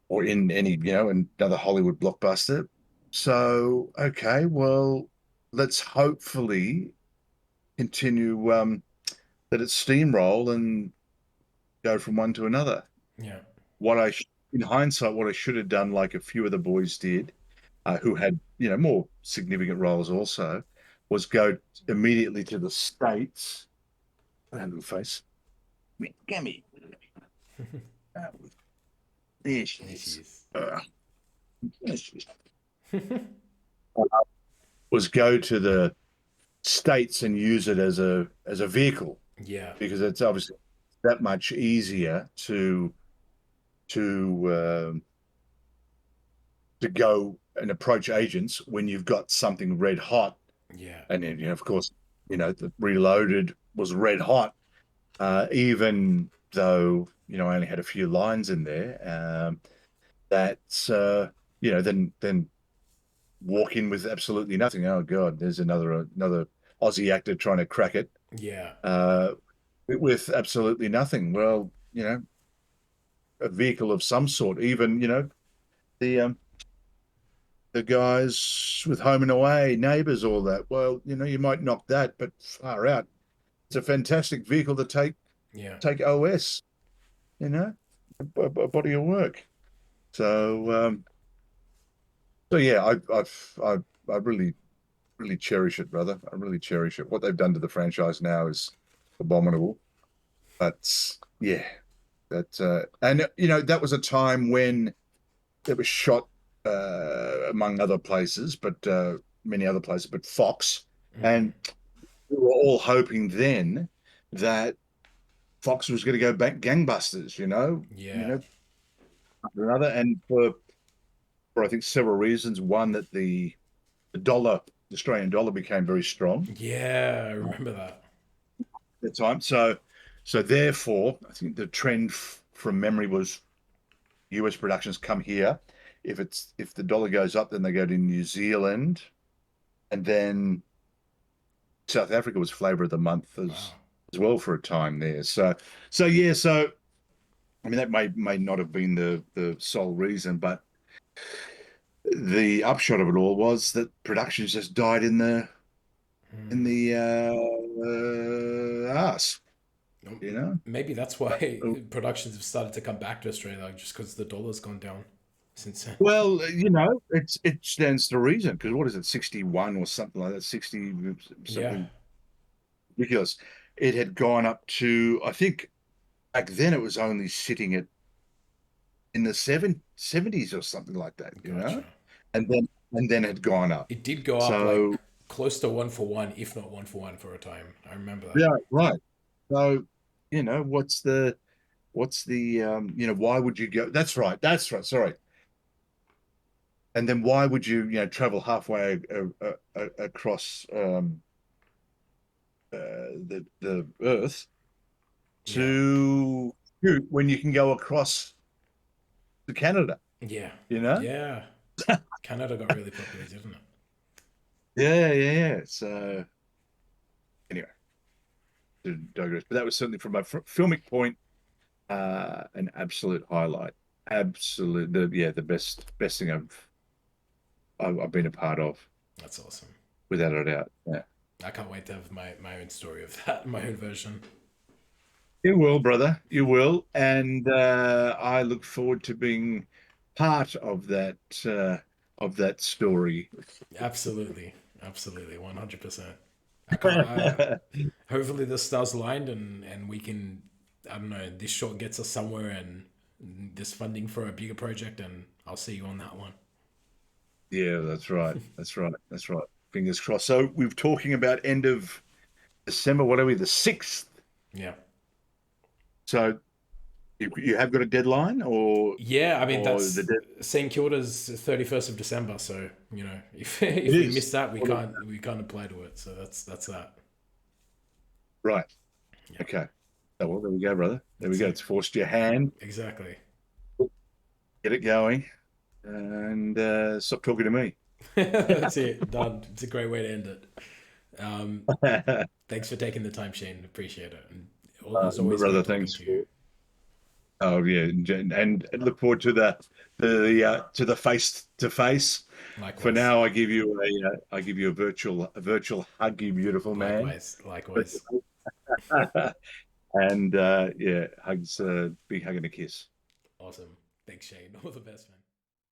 Speaker 1: or in any, another Hollywood blockbuster. So, okay, well, let's hopefully continue let it steamroll and go from one to another.
Speaker 2: Yeah.
Speaker 1: In hindsight, what I should have done, like a few of the boys did, who had more significant roles also, was go immediately to the States. That little face, Gammy. Uh, there she
Speaker 2: There she
Speaker 1: is.
Speaker 2: is.
Speaker 1: There she is. Was go to the States and use it as a vehicle
Speaker 2: Yeah.
Speaker 1: because it's obviously that much easier to to go and approach agents when you've got something red hot.
Speaker 2: Yeah.
Speaker 1: And then, of course, the Reloaded was red hot, even though, I only had a few lines in there. That's, then walk in with absolutely nothing. Oh God, there's another Aussie actor trying to crack it,
Speaker 2: Yeah.
Speaker 1: uh, with absolutely nothing. Well, a vehicle of some sort, even, the the guys with Home and Away, Neighbours, all that. Well, you might knock that, but far out. It's a fantastic vehicle to
Speaker 2: Yeah.
Speaker 1: take OS, you know, a body of work. So, yeah, I really cherish it, brother. I really cherish it. What they've done to the franchise now is abominable. But yeah, and that was a time when it was shot, among other places, but many other places, but Fox,
Speaker 2: Hmm.
Speaker 1: and we were all hoping then that Fox was going to go back gangbusters,
Speaker 2: Yeah.
Speaker 1: another, and for I think several reasons. One, that the dollar, the Australian dollar, became very strong
Speaker 2: Yeah. I remember that.
Speaker 1: at the time. So therefore, I think the trend from memory was US productions come here. If the dollar goes up, then they go to New Zealand, and then South Africa was flavor of the month
Speaker 2: Wow.
Speaker 1: as well for a time there. So yeah, so I mean that may not have been the sole reason, but the upshot of it all was that productions just died in
Speaker 2: Mm.
Speaker 1: the arse,
Speaker 2: Um,
Speaker 1: you know.
Speaker 2: Maybe that's why productions have started to come back to Australia, like, just because the dollar's gone down since then.
Speaker 1: Well, it stands to reason because what is it, 61 or something like that, 60
Speaker 2: Yeah.
Speaker 1: something ridiculous. It had gone up to, I think back then it was only sitting at in the 70s or something like that,
Speaker 2: Gotcha.
Speaker 1: and then had gone up.
Speaker 2: It did go up like
Speaker 1: So
Speaker 2: close to one for one, if not one for one, for a time. I remember that.
Speaker 1: yeah, right. So what's the why would you go? That's right. Sorry. And then why would you travel halfway across the Earth
Speaker 2: Yeah.
Speaker 1: to shoot when you can go across to Canada?
Speaker 2: Yeah.
Speaker 1: You know?
Speaker 2: Yeah. Canada got really popular, didn't it?
Speaker 1: Yeah, yeah, yeah. So anyway, to digress, but that was certainly from a filmic point, an absolute highlight. Absolute, the best thing I've been a part of,
Speaker 2: That's awesome.
Speaker 1: without a doubt. Yeah.
Speaker 2: I can't wait to have my own story of that, my own version.
Speaker 1: You will, brother. You will, and I look forward to being part of that story.
Speaker 2: Absolutely. Absolutely. 100%. I can't. Hopefully the stars aligned and we can. I don't know. This shot gets us somewhere and this funding for a bigger project, and I'll see you on that one.
Speaker 1: Yeah, that's right. That's right. That's right. Fingers crossed. So we were talking about end of December. What are we? The 6th.
Speaker 2: Yeah.
Speaker 1: So you have got a deadline,
Speaker 2: Yeah, I mean
Speaker 1: or the
Speaker 2: that's
Speaker 1: dead.
Speaker 2: St Kilda's 31st of December, so you know if
Speaker 1: It
Speaker 2: if we miss
Speaker 1: is.
Speaker 2: that, we can't apply to it. So that's that.
Speaker 1: Right.
Speaker 2: Yeah,
Speaker 1: Okay. Oh, well, there we go, brother. There we
Speaker 2: that's
Speaker 1: go.
Speaker 2: it.
Speaker 1: It's forced your hand.
Speaker 2: Exactly.
Speaker 1: Get it going, and stop talking to me.
Speaker 2: That's it. Done. It's a great way to end it. Um, Thanks for taking the time, Shane. Appreciate it. And it's always
Speaker 1: Brother,
Speaker 2: great talking
Speaker 1: thanks
Speaker 2: to you.
Speaker 1: for. Oh yeah, and look forward to the face to face. For
Speaker 2: Likewise.
Speaker 1: now, I give you a virtual hug, you beautiful man.
Speaker 2: Likewise. Likewise.
Speaker 1: And yeah, hugs, big hug and a kiss.
Speaker 2: Awesome. Thanks, Shane. All the best, man.